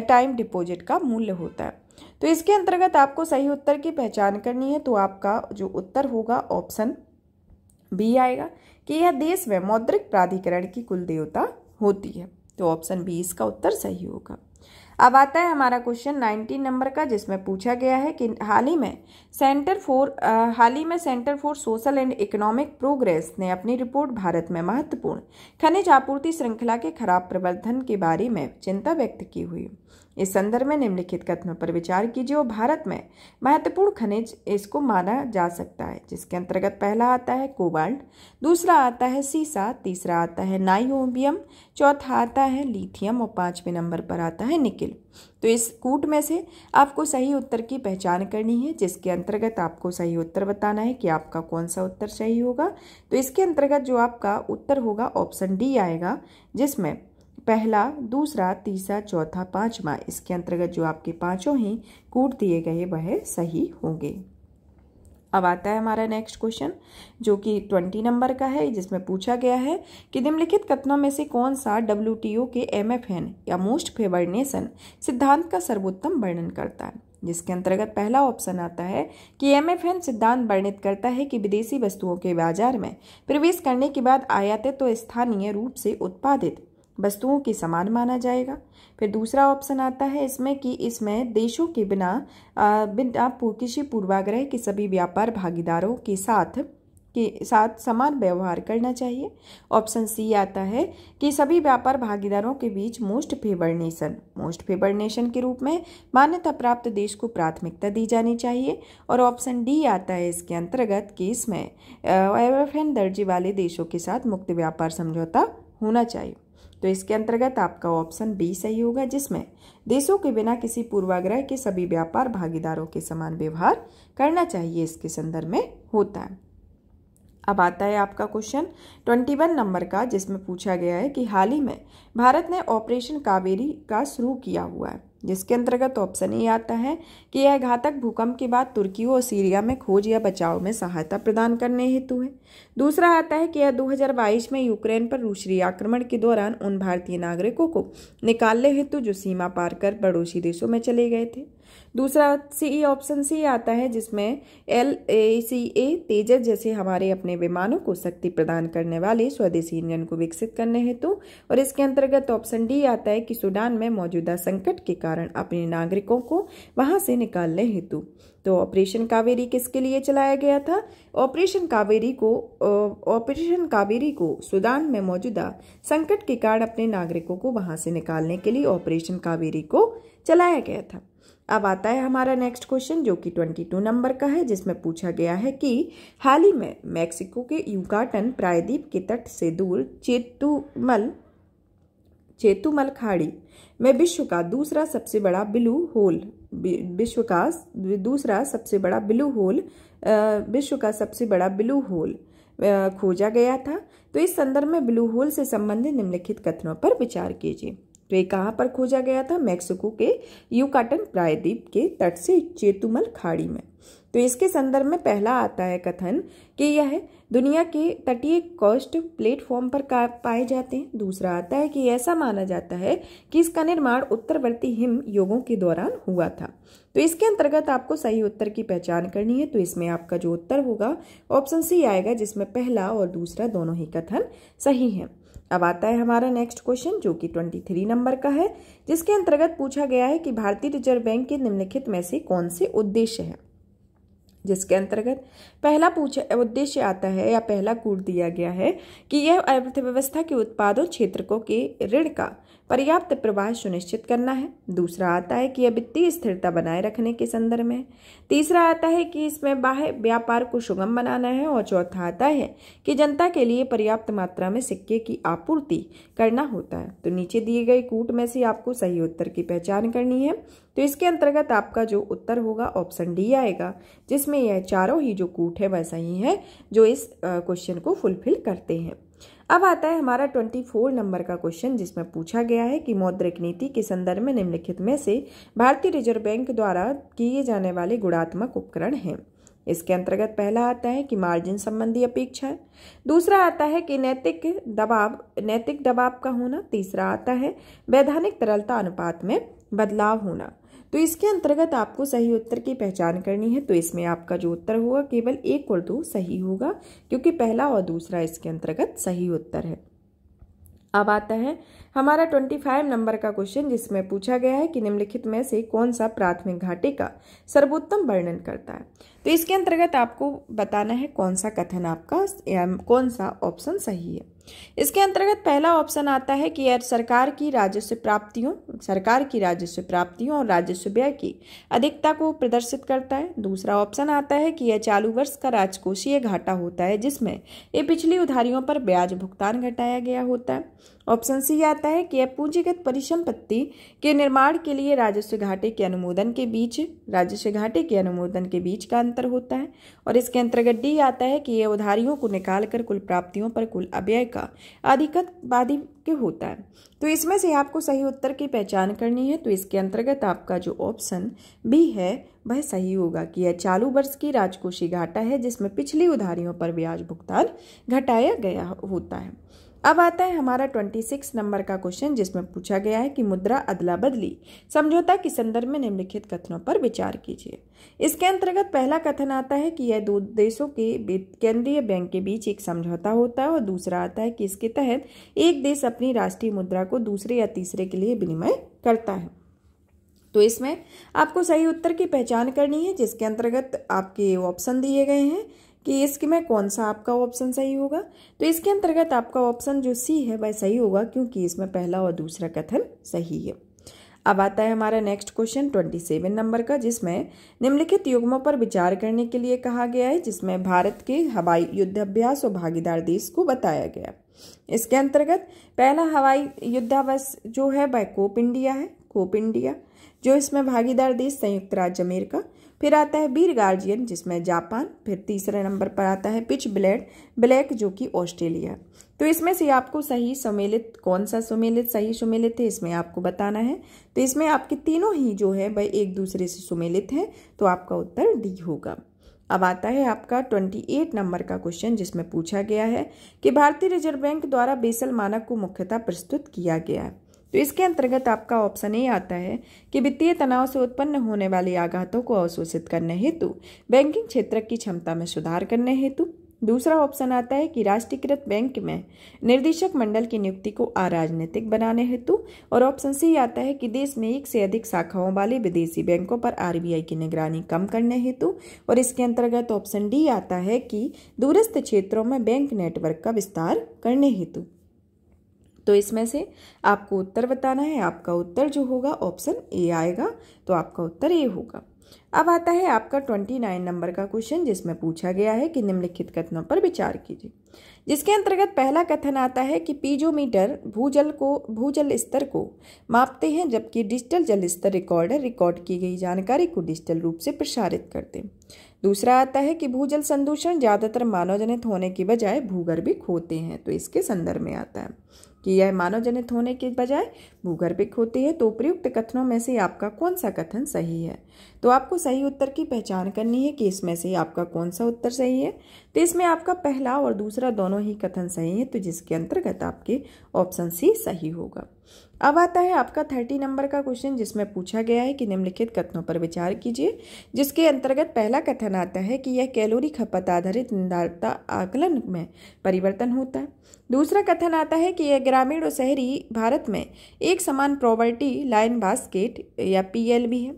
टाइम डिपॉजिट का मूल्य होता है। तो इसके अंतर्गत आपको सही उत्तर की पहचान करनी है। तो आपका जो उत्तर होगा ऑप्शन बी आएगा कि यह देश में मौद्रिक प्राधिकरण की कुल देयता होती है। तो ऑप्शन बी इसका उत्तर सही होगा। अब आता है हमारा क्वेश्चन 19 नंबर का, जिसमें पूछा गया है कि हाल ही में centre for social and economic progress ने अपनी रिपोर्ट भारत में महत्वपूर्ण खनिज आपूर्ति श्रृंखला के खराब प्रबंधन के बारे में चिंता व्यक्त की हुई। इस संदर्भ में निम्नलिखित कथनों पर विचार कीजिए और भारत में महत्वपूर्ण खनिज इसको माना जा सकता है। जिसके अंतर्गत पहला आता है कोबाल्ट, दूसरा आता है सीसा, तीसरा आता है नाइओबियम, चौथा आता है लिथियम और पांचवें नंबर पर आता है निकिल। तो इस कूट में से आपको सही उत्तर की पहचान करनी है, जिसके अंतर्गत आपको सही उत्तर बताना है कि आपका कौन सा उत्तर सही होगा। तो इसके अंतर्गत जो आपका उत्तर होगा ऑप्शन डी आएगा, जिसमें पहला, दूसरा, तीसरा, चौथा, पांचवा, इसके अंतर्गत जो आपके पांचों ही कूट दिए गए वह सही होंगे। अब आता है हमारा नेक्स्ट क्वेश्चन, जो कि 20 नंबर का है, जिसमें पूछा गया है कि निम्नलिखित कथनों में से कौन सा WTO के MFN या मोस्ट फेवर्ड नेशन सिद्धांत का सर्वोत्तम वर्णन करता है। जिसके अंतर्गत पहला ऑप्शन आता है कि MFN सिद्धांत वर्णित करता है कि विदेशी वस्तुओं के बाजार में प्रवेश करने के बाद आयातित तो स्थानीय रूप से उत्पादित वस्तुओं के समान माना जाएगा। फिर दूसरा ऑप्शन आता है इसमें कि इसमें देशों के बिना किसी पूर्वाग्रह के सभी व्यापार भागीदारों के साथ समान व्यवहार करना चाहिए। ऑप्शन सी आता है कि सभी व्यापार भागीदारों के बीच मोस्ट फेवर्ड नेशन के रूप में मान्यता प्राप्त देश को प्राथमिकता दी जानी चाहिए। और ऑप्शन डी आता है इसके अंतर्गत कि इसमें MFN दर्जे वाले देशों के साथ मुक्त व्यापार समझौता होना चाहिए। तो इसके अंतर्गत आपका ऑप्शन बी सही होगा, जिसमें देशों के बिना किसी पूर्वाग्रह के सभी व्यापार भागीदारों के समान व्यवहार करना चाहिए, इसके संदर्भ में होता है। अब आता है आपका क्वेश्चन 21 नंबर का, जिसमें पूछा गया है कि हाल ही में भारत ने ऑपरेशन कावेरी का शुरू किया हुआ है। जिसके अंतर्गत ऑप्शन ए आता है कि यह घातक भूकंप के बाद तुर्की और सीरिया में खोज या बचाव में सहायता प्रदान करने हेतु है। दूसरा आता है कि यह 2022 में यूक्रेन पर रूसी आक्रमण के दौरान उन भारतीय नागरिकों को निकालने हेतु जो सीमा पार कर पड़ोसी देशों में चले गए थे। दूसरा ऑप्शन सी आता है, जिसमें LACA तेजस जैसे हमारे अपने विमानों को शक्ति प्रदान करने वाले स्वदेशी इंजन को विकसित करने हेतु। और इसके अंतर्गत ऑप्शन डी आता है कि सूडान में मौजूदा संकट के कारण अपने नागरिकों को वहां से निकालने हेतु। तो ऑपरेशन कावेरी किसके लिए चलाया गया था? ऑपरेशन कावेरी को ऑपरेशन कावेरी को सूडान में मौजूदा संकट के कारण अपने नागरिकों को वहां से निकालने के लिए ऑपरेशन कावेरी को चलाया गया था। अब आता है हमारा नेक्स्ट क्वेश्चन जो कि 22 नंबर का है, जिसमें पूछा गया है कि हाल ही में मैक्सिको के युकाटन प्रायद्वीप के तट से दूर चेतुमल खाड़ी में विश्व का दूसरा सबसे बड़ा ब्लू होल खोजा गया था। तो इस संदर्भ में ब्लू होल से संबंधित निम्नलिखित कथनों पर विचार कीजिए। तो ये कहाँ पर खोजा गया था? मैक्सिको के युकाटन प्रायद्वीप के तट से चेतुमल खाड़ी में। तो इसके संदर्भ में पहला आता है कथन कि यह दुनिया के तटीय कोस्ट प्लेटफॉर्म पर पाए जाते हैं। दूसरा आता है कि ऐसा माना जाता है कि इसका निर्माण उत्तरवर्ती हिम युगों के दौरान हुआ था। तो इसके अंतर्गत आपको सही उत्तर की पहचान करनी है। तो इसमें आपका जो उत्तर होगा ऑप्शन सी आएगा, जिसमें पहला और दूसरा दोनों ही कथन सही है। अब आता है हमारा नेक्स्ट क्वेश्चन जो कि 23 नंबर का है, जिसके अंतर्गत पूछा गया है कि भारतीय रिजर्व बैंक के निम्नलिखित में से कौन से उद्देश्य है। जिसके अंतर्गत पहला उद्देश्य आता है या पहला कूट दिया गया है कि यह अर्थव्यवस्था के उत्पादों क्षेत्रकों के ऋण का पर्याप्त प्रवाह सुनिश्चित करना है। दूसरा आता है कि यह वित्तीय स्थिरता बनाए रखने के संदर्भ में। तीसरा आता है कि इसमें बाह्य व्यापार को सुगम बनाना है। और चौथा आता है कि जनता के लिए पर्याप्त मात्रा में सिक्के की आपूर्ति करना होता है। तो नीचे दिए गए कूट में से आपको सही उत्तर की पहचान करनी है। तो इसके अंतर्गत आपका जो उत्तर होगा ऑप्शन डी आएगा, जिसमें यह चारों ही जो कूट है वह सही है जो इस क्वेश्चन को फुलफिल करते हैं। अब आता है हमारा 24 नंबर का क्वेश्चन, जिसमें पूछा गया है कि मौद्रिक नीति के संदर्भ में निम्नलिखित में से भारतीय रिजर्व बैंक द्वारा किए जाने वाले गुणात्मक उपकरण हैं। इसके अंतर्गत पहला आता है कि मार्जिन संबंधी अपेक्षा है। दूसरा आता है कि नैतिक दबाव का होना। तीसरा आता है वैधानिक तरलता अनुपात में बदलाव होना। तो इसके अंतर्गत आपको सही उत्तर की पहचान करनी है। तो इसमें आपका जो उत्तर होगा केवल 1 और 2 सही होगा, क्योंकि पहला और दूसरा इसके अंतर्गत सही उत्तर है। अब आता है हमारा 25 नंबर का क्वेश्चन, जिसमें पूछा गया है कि निम्नलिखित में से कौन सा प्राथमिक घाटे का सर्वोत्तम वर्णन करता है। तो इसके अंतर्गत आपको बताना है कौन सा कथन आपका कौन सा ऑप्शन सही है। इसके अंतर्गत पहला ऑप्शन आता है कि यह सरकार की राजस्व प्राप्तियों और राजस्व व्यय की अधिकता को प्रदर्शित करता है। दूसरा ऑप्शन आता है कि यह चालू वर्ष का राजकोषीय घाटा होता है, जिसमें ये पिछली उधारियों पर ब्याज भुगतान घटाया गया होता है। ऑप्शन सी आता है कि यह पूंजीगत परिसंपत्ति के निर्माण के लिए राजस्व घाटे के अनुमोदन के बीच का अंतर होता है। और इसके अंतर्गत डी आता है कि यह उधारियों को निकालकर कुल प्राप्तियों पर कुल अपव्यय का आधिक्य होता है। तो इसमें से आपको सही उत्तर की पहचान करनी है। तो इसके अंतर्गत आपका जो ऑप्शन बी है वह सही होगा कि यह चालू वर्ष की राजकोषीय घाटा है, जिसमें पिछली उधारियों पर ब्याज भुगतान घटाया गया होता है। अब आता है हमारा 26 नंबर का क्वेश्चन, जिसमें पूछा गया है कि मुद्रा अदला बदली समझौता के संदर्भ में निम्नलिखित कथनों पर विचार कीजिए। इसके अंतर्गत पहला कथन आता है कि यह दो देशों के केंद्रीय बैंक के बीच एक समझौता होता है। और दूसरा आता है कि इसके तहत एक देश अपनी राष्ट्रीय मुद्रा को दूसरे या तीसरे के लिए विनिमय करता है। तो इसमें आपको सही उत्तर की पहचान करनी है, जिसके अंतर्गत आपके ऑप्शन दिए गए हैं कि इसमें कौन सा आपका ऑप्शन सही होगा। तो इसके अंतर्गत आपका ऑप्शन जो सी है वह सही होगा, क्योंकि इसमें पहला और दूसरा कथन सही है। अब आता है हमारा नेक्स्ट क्वेश्चन 27 नंबर का, जिसमें निम्नलिखित युग्मों पर विचार करने के लिए कहा गया है, जिसमें भारत के हवाई युद्धाभ्यास और भागीदार देश को बताया गया। इसके अंतर्गत पहला हवाई युद्धाभ्यास जो है वह कोप इंडिया, जो इसमें भागीदार देश संयुक्त राज्य अमेरिका। फिर आता है वीर गार्जियन, जिसमें जापान। फिर तीसरे नंबर पर आता है पिच ब्लैक, जो कि ऑस्ट्रेलिया। तो इसमें से आपको सही सम्मिलित कौन सा सही सुमेलित है, इसमें आपको बताना है। तो इसमें आपके तीनों ही जो है वह एक दूसरे से सुमेलित है, तो आपका उत्तर डी होगा। अब आता है आपका 28 नंबर का क्वेश्चन, जिसमें पूछा गया है कि भारतीय रिजर्व बैंक द्वारा बेसल मानक को मुख्यतः प्रस्तुत किया गया है। तो इसके अंतर्गत आपका ऑप्शन ए आता है कि वित्तीय तनाव से उत्पन्न होने वाले आघातों को अवशोषित करने हेतु बैंकिंग क्षेत्र की क्षमता में सुधार करने हेतु। दूसरा ऑप्शन आता है कि राष्ट्रीयकृत बैंक में निर्देशक मंडल की नियुक्ति को अराजनीतिक बनाने हेतु। और ऑप्शन सी आता है कि देश में एक से अधिक शाखाओं वाले विदेशी बैंकों पर आरबीआई की निगरानी कम करने हेतु। और इसके अंतर्गत ऑप्शन डी आता है कि दूरस्थ क्षेत्रों में बैंक नेटवर्क का विस्तार करने हेतु। तो इसमें से आपको उत्तर बताना है। आपका उत्तर जो होगा ऑप्शन ए आएगा, तो आपका उत्तर ए होगा। अब आता है आपका 29 नंबर का क्वेश्चन, जिसमें पूछा गया है कि निम्नलिखित कथनों पर विचार कीजिए। जिसके अंतर्गत पहला कथन आता है कि पीजोमीटर भूजल स्तर को मापते हैं, जबकि डिजिटल जल स्तर रिकॉर्डर रिकॉर्ड की गई जानकारी को डिजिटल रूप से प्रसारित करते हैं। दूसरा आता है कि भूजल संदूषण ज्यादातर मानवजनित होने की बजाय भूगर्भिक होते हैं। तो इसके संदर्भ में आता है कि यह मानवजनित होने के बजाय भूगर्भिक होती है। तो उपयुक्त कथनों में से आपका कौन सा कथन सही है? तो आपको सही उत्तर की पहचान करनी है कि इसमें से आपका कौन सा उत्तर सही है। तो इसमें आपका पहला और दूसरा दोनों ही कथन सही है, तो जिसके अंतर्गत आपके ऑप्शन सी सही होगा। अब आता है आपका 30 नंबर का क्वेश्चन, जिसमें पूछा गया है कि निम्नलिखित कथनों पर विचार कीजिए। जिसके अंतर्गत पहला कथन आता है कि यह कैलोरी खपत आधारित निर्धारिता आकलन में परिवर्तन होता है। दूसरा कथन आता है कि यह ग्रामीण और शहरी भारत में एक समान प्रॉपर्टी लाइन बास्केट या पीएलबी है।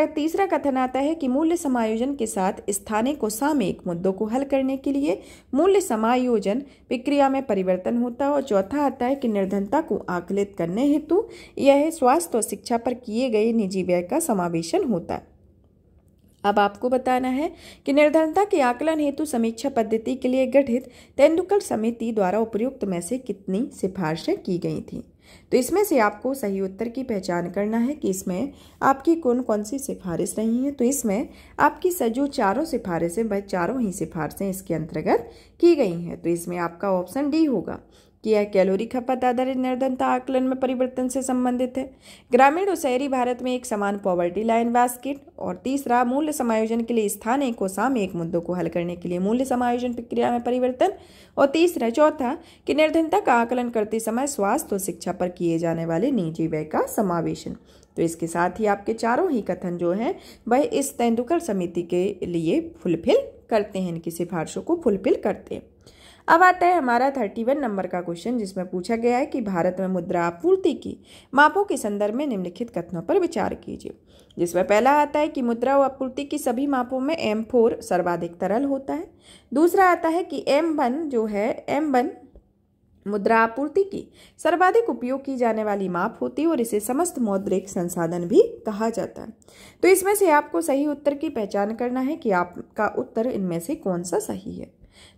तीसरा कथन आता है कि मूल्य समायोजन के साथ स्थानिक और सामयिक मुद्दों को हल करने के लिए मूल्य समायोजन प्रक्रिया में परिवर्तन होता है। और चौथा आता है कि निर्धनता को आकलित करने हेतु यह स्वास्थ्य और शिक्षा पर किए गए निजी व्यय का समावेशन होता है। अब आपको बताना है कि निर्धनता के आकलन हेतु समीक्षा पद्धति के लिए गठित तेंदुलकर समिति द्वारा उपयुक्त में से कितनी सिफारिशें की गई थी। तो इसमें से आपको सही उत्तर की पहचान करना है कि इसमें आपकी कौन कौन सी सिफारिश रही है। तो इसमें आपकी जो चारों सिफारिशें, वह चारों ही सिफारिशें इसके अंतर्गत की गई हैं। तो इसमें आपका ऑप्शन डी होगा कि यह कैलोरी खपत आधारित निर्धनता आकलन में परिवर्तन से संबंधित है। ग्रामीण और शहरी भारत में एक समान पॉवर्टी लाइन बास्केट। और तीसरा, मूल्य समायोजन के लिए स्थानिक और सामयिक मुद्दों को हल करने के लिए मूल्य समायोजन प्रक्रिया में परिवर्तन। और चौथा कि निर्धनता का आकलन करते समय स्वास्थ्य और शिक्षा पर किए जाने वाले निजी व्यय का समावेशन। तो इसके साथ ही आपके चारों ही कथन जो हैं वह इस तेंदुलकर समिति के लिए फुलफिल करते हैं, इनकी सिफारिशों को फुलफिल करते हैं। अब आता है हमारा 31 नंबर का क्वेश्चन, जिसमें पूछा गया है कि भारत में मुद्रा आपूर्ति की मापों के संदर्भ में निम्नलिखित कथनों पर विचार कीजिए। जिसमें पहला आता है कि मुद्रा आपूर्ति की सभी मापों में M4 सर्वाधिक तरल होता है। दूसरा आता है कि M1 मुद्रा आपूर्ति की सर्वाधिक उपयोग की जाने वाली माप होती है और इसे समस्त मौद्रिक संसाधन भी कहा जाता है। तो इसमें से आपको सही उत्तर की पहचान करना है कि आपका उत्तर इनमें से कौन सा सही है।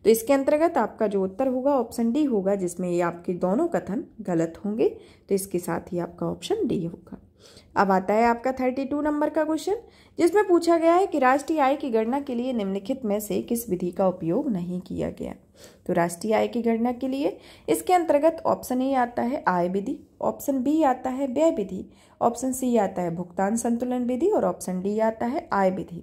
तो इसके अंतर्गत आपका जो उत्तर होगा ऑप्शन डी होगा, जिसमें ये आपके दोनों कथन गलत होंगे। तो इसके साथ ही आपका ऑप्शन डी होगा। अब आता है आपका 32 नंबर का क्वेश्चन, जिसमें पूछा गया है कि राष्ट्रीय आय की गणना के लिए निम्नलिखित में से किस विधि का उपयोग नहीं किया गया। तो राष्ट्रीय आय की गणना के लिए इसके अंतर्गत ऑप्शन ए आता है आय विधि, ऑप्शन बी आता है व्यय विधि, ऑप्शन सी आता है भुगतान संतुलन विधि और ऑप्शन डी आता है आय विधि।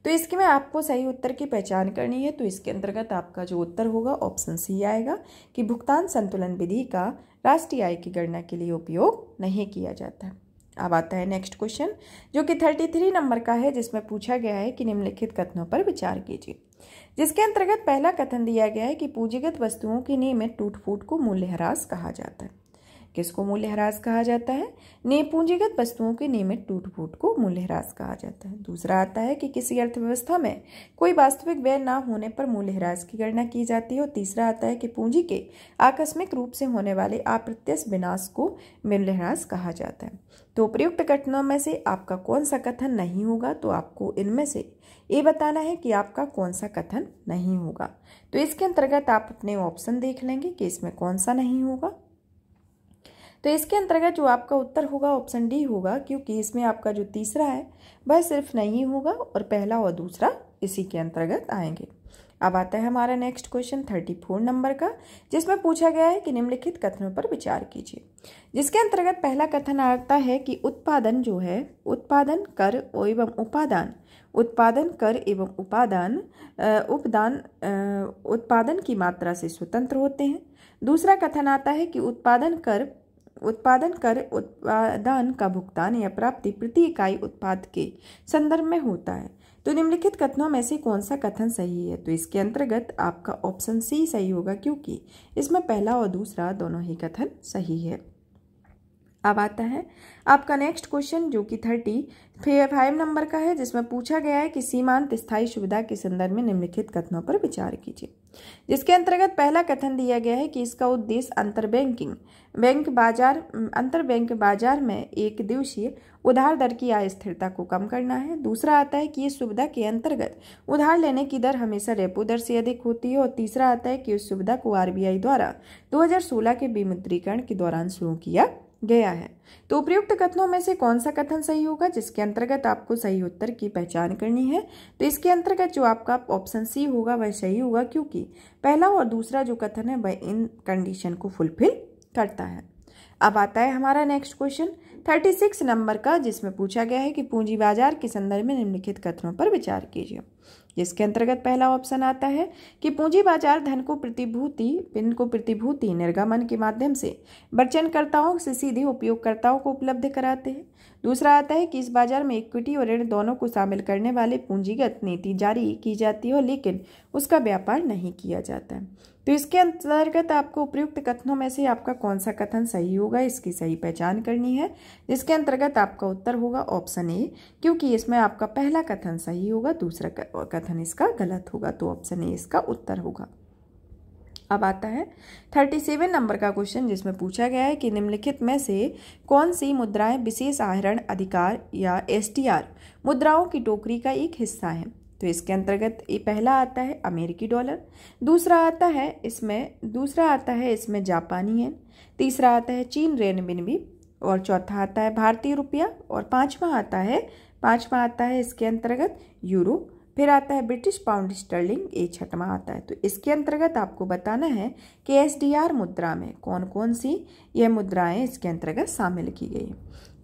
तो इसके में आपको सही उत्तर की पहचान करनी है। तो इसके अंतर्गत आपका जो उत्तर होगा ऑप्शन सी आएगा कि भुगतान संतुलन विधि का राष्ट्रीय आय की गणना के लिए उपयोग नहीं किया जाता है। अब आता है नेक्स्ट क्वेश्चन, जो कि 33 नंबर का है, जिसमें पूछा गया है कि निम्नलिखित कथनों पर विचार कीजिए। जिसके अंतर्गत पहला कथन दिया गया है कि पूंजीगत वस्तुओं की नियमित टूट फूट को मूल्यह्रास कहा जाता है। किसको मूल्यह्रास कहा जाता है? पूंजीगत वस्तुओं के नियमित टूट फूट को मूल्यह्रास कहा जाता है। दूसरा आता है कि किसी अर्थव्यवस्था में कोई वास्तविक व्यय न होने पर मूल्यह्रास की गणना की जाती है। और तीसरा आता है कि पूंजी के आकस्मिक रूप से होने वाले अप्रत्यक्ष विनाश को मूल्यह्रास कहा जाता है। तो उपयुक्त कथनों में से आपका कौन सा कथन नहीं होगा? तो आपको इनमें से ये बताना है कि आपका कौन सा कथन नहीं होगा। तो इसके अंतर्गत आप अपने ऑप्शन देख लेंगे कि इसमें कौन सा नहीं होगा। तो इसके अंतर्गत जो आपका उत्तर होगा ऑप्शन डी होगा, क्योंकि इसमें आपका जो तीसरा है वह सिर्फ नहीं होगा और पहला और दूसरा इसी के अंतर्गत आएंगे। अब आता है हमारा नेक्स्ट क्वेश्चन 34 नंबर का, जिसमें पूछा गया है कि निम्नलिखित कथनों पर विचार कीजिए। जिसके अंतर्गत पहला कथन आता है कि उत्पादन जो है उत्पादन कर एवं उत्पादन की मात्रा से स्वतंत्र होते हैं। दूसरा कथन आता है कि उत्पादन का भुगतान या प्राप्ति प्रति इकाई उत्पाद के संदर्भ में होता है। तो निम्नलिखित कथनों में से कौन सा कथन सही है? तो इसके अंतर्गत आपका ऑप्शन सी सही होगा, क्योंकि इसमें पहला और दूसरा दोनों ही कथन सही है। अब आता है आपका नेक्स्ट क्वेश्चन, जो कि 35 नंबर का है, जिसमें पूछा गया है कि सीमांत स्थायी सुविधा के संदर्भ में निम्नलिखित कथनों पर विचार कीजिए। जिसके अंतर्गत पहला कथन दिया गया है कि इसका उद्देश्य अंतर बैंक बाजार में एक दिवसीय उधार दर की अस्थिरता को कम करना है। दूसरा आता है कि इस सुविधा के अंतर्गत उधार लेने की दर हमेशा रेपो दर से अधिक होती है। और तीसरा आता है कि उस सुविधा को RBI द्वारा 2016 के विमुद्रीकरण के दौरान शुरू किया गया है। तो उपयुक्त कथनों में से कौन सा कथन सही होगा, जिसके अंतर्गत आपको सही उत्तर की पहचान करनी है? तो इसके अंतर्गत जो आपका ऑप्शन सी होगा वह सही होगा, क्योंकि पहला और दूसरा जो कथन है वह इन कंडीशन को फुलफिल करता है। अब आता है हमारा नेक्स्ट क्वेश्चन 36 नंबर का, जिसमें पूछा गया है कि पूंजी बाजार के संदर्भ में निम्नलिखित कथनों पर विचार कीजिए। जिसके अंतर्गत पहला ऑप्शन आता है कि पूंजी बाजार धन को प्रतिभूति निर्गमन के माध्यम से वर्चनकर्ताओं से सीधे उपयोगकर्ताओं को उपलब्ध कराते हैं। दूसरा आता है कि इस बाजार में इक्विटी और ऋण दोनों को शामिल करने वाले पूंजीगत नीति जारी की जाती है, लेकिन उसका व्यापार नहीं किया जाता है। तो इसके अंतर्गत आपको उपयुक्त कथनों में से आपका कौन सा कथन सही होगा, इसकी सही पहचान करनी है। जिसके अंतर्गत आपका उत्तर होगा ऑप्शन ए, क्योंकि इसमें आपका पहला कथन सही होगा, दूसरा कथन इसका गलत होगा। तो ऑप्शन ए इसका उत्तर होगा। अब आता है 37 नंबर का क्वेश्चन, जिसमें पूछा गया है कि निम्नलिखित में से कौन सी मुद्राएं विशेष आहरण अधिकार या STR मुद्राओं की टोकरी का एक हिस्सा है? तो इसके अंतर्गत ये पहला आता है अमेरिकी डॉलर, दूसरा आता है इसमें जापानी येन, तीसरा आता है चीन रेनबिनबी, और चौथा आता है भारतीय रुपया, और पांचवा आता है इसके अंतर्गत यूरो, फिर आता है ब्रिटिश पाउंड स्टर्लिंग, ये छठवां आता है। तो इसके अंतर्गत आपको बताना है कि SDR मुद्रा में कौन कौन सी यह मुद्राएं इसके अंतर्गत शामिल की गई है।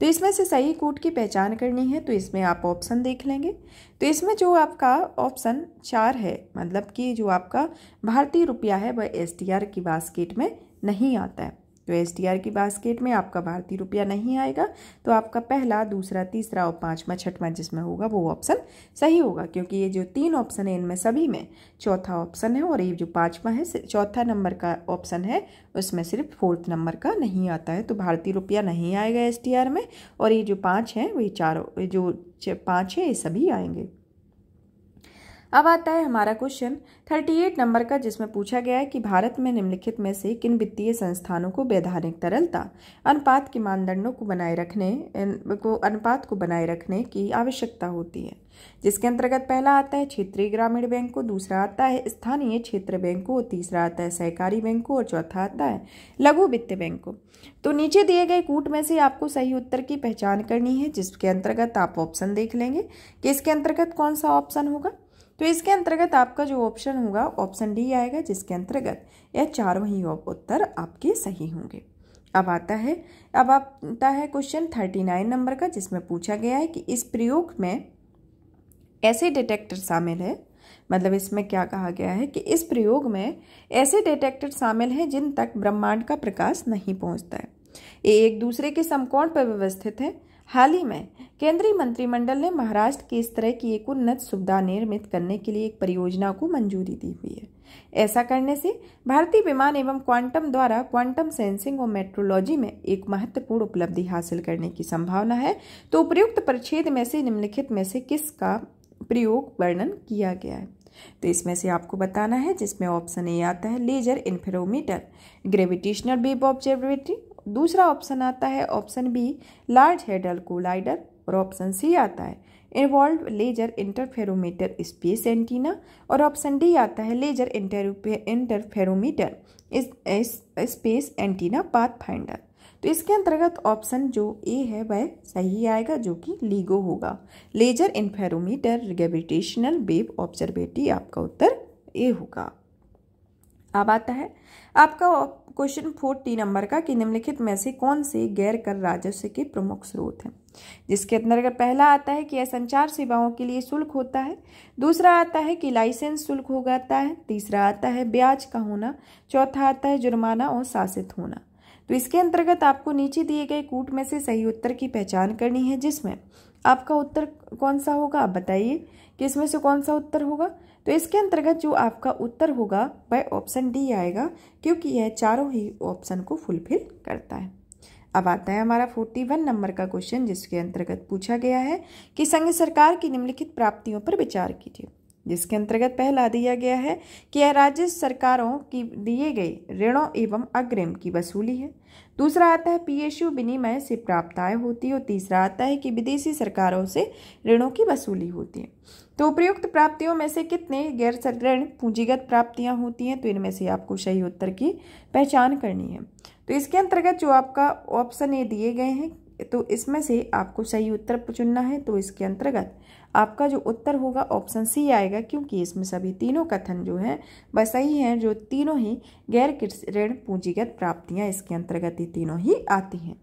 तो इसमें से सही कूट की पहचान करनी है। तो इसमें आप ऑप्शन देख लेंगे। तो इसमें जो आपका ऑप्शन 4 है, मतलब कि जो आपका भारतीय रुपया है वह SDR की बास्केट में नहीं आता है। तो SDR की बास्केट में आपका भारतीय रुपया नहीं आएगा। तो आपका पहला, दूसरा, तीसरा और पांचवा, छठवां जिसमें होगा वो ऑप्शन सही होगा, क्योंकि ये जो 3 ऑप्शन है इनमें सभी में चौथा ऑप्शन है, और ये जो पांचवा है चौथा नंबर का ऑप्शन है उसमें सिर्फ 4th नंबर का नहीं आता है। तो भारतीय रुपया नहीं आएगा SDR में, और ये जो 5 हैं वही 5 है ये सभी आएंगे। अब आता है हमारा क्वेश्चन 38 नंबर का, जिसमें पूछा गया है कि भारत में निम्नलिखित में से किन वित्तीय संस्थानों को वैधानिक तरलता अनुपात के मानदंडों को बनाए रखने की आवश्यकता होती है। जिसके अंतर्गत पहला आता है क्षेत्रीय ग्रामीण बैंक को, दूसरा आता है स्थानीय क्षेत्र बैंक को, तीसरा आता है सहकारी बैंक को, और चौथा आता है लघु वित्त बैंक को। तो नीचे दिए गए कूट में से आपको सही उत्तर की पहचान करनी है, जिसके अंतर्गत आप ऑप्शन देख लेंगे कि इसके अंतर्गत कौन सा ऑप्शन होगा। तो इसके अंतर्गत आपका जो ऑप्शन होगा ऑप्शन डी आएगा, जिसके अंतर्गत यह चारों ही उत्तर आपके सही होंगे। अब आता है क्वेश्चन 39 नंबर का, जिसमें पूछा गया है कि इस प्रयोग में ऐसे डिटेक्टर शामिल है, मतलब इसमें क्या कहा गया है कि इस प्रयोग में ऐसे डिटेक्टर शामिल हैं जिन तक ब्रह्मांड का प्रकाश नहीं पहुंचता है। ये एक दूसरे के समकोण पर व्यवस्थित है। हाल ही में केंद्रीय मंत्रिमंडल ने महाराष्ट्र की इस तरह की एक उन्नत सुविधा निर्मित करने के लिए एक परियोजना को मंजूरी दी हुई है। ऐसा करने से भारतीय विमान एवं क्वांटम द्वारा क्वांटम सेंसिंग और मेट्रोलॉजी में एक महत्वपूर्ण उपलब्धि हासिल करने की संभावना है। तो उपयुक्त परिच्छेद में से निम्नलिखित में से किसका प्रयोग वर्णन किया गया है? तो इसमें से आपको बताना है, जिसमें ऑप्शन ए आता है laser interferometer gravitational wave observatory, दूसरा ऑप्शन आता है option B large hadron collider, और ऑप्शन सी आता है involve laser interferometer space antenna, और ऑप्शन डी आता है laser interferometer space antenna pathfinder. तो इसके अंतर्गत ऑप्शन जो ए है वह सही आएगा, जो कि लीगो होगा, laser interferometer gravitational wave observatory आपका उत्तर ए होगा। अब आता है आपका क्वेश्चन 40 नंबर का कि निम्नलिखित में से कौन से गैर कर राजस्व के प्रमुख स्रोत हैं? जिसके अंतर्गत पहला आता है कि यह संचार सेवाओं के लिए शुल्क होता है, दूसरा आता है कि लाइसेंस शुल्क हो जाता है, तीसरा आता है ब्याज का होना, चौथा आता है जुर्माना और शासित होना। तो इसके अंतर्गत आपको नीचे दिए गए कूट में से सही उत्तर की पहचान करनी है, जिसमें आपका उत्तर कौन सा होगा? आप बताइए कि इसमें से कौन सा उत्तर होगा। तो इसके अंतर्गत जो आपका उत्तर होगा वह ऑप्शन डी आएगा, क्योंकि यह चारों ही ऑप्शन को फुलफिल करता है। अब आता है हमारा 41 नंबर का क्वेश्चन, जिसके अंतर्गत पूछा गया है कि संघ सरकार की निम्नलिखित प्राप्तियों पर विचार कीजिए। जिसके अंतर्गत पहला दिया गया है कि यह राज्य सरकारों की दिए गए ऋणों एवं अग्रिम की वसूली है। दूसरा आता है पीएसयू विनिमय से प्राप्त आय होती है। और तीसरा आता है कि विदेशी सरकारों से ऋणों की वसूली होती है। तो उपयुक्त प्राप्तियों में से कितने गैर ऋण पूंजीगत प्राप्तियां होती हैं? तो इनमें से आपको सही उत्तर की पहचान करनी है। तो इसके अंतर्गत जो आपका ऑप्शन ए दिए गए हैं, तो इसमें से आपको सही उत्तर चुनना है। तो इसके अंतर्गत आपका जो उत्तर होगा ऑप्शन सी आएगा, क्योंकि इसमें सभी तीनों कथन जो हैं वह सही हैं। जो तीनों ही गैर ऋण पूंजीगत प्राप्तियां इसके अंतर्गत ये तीनों ही आती हैं।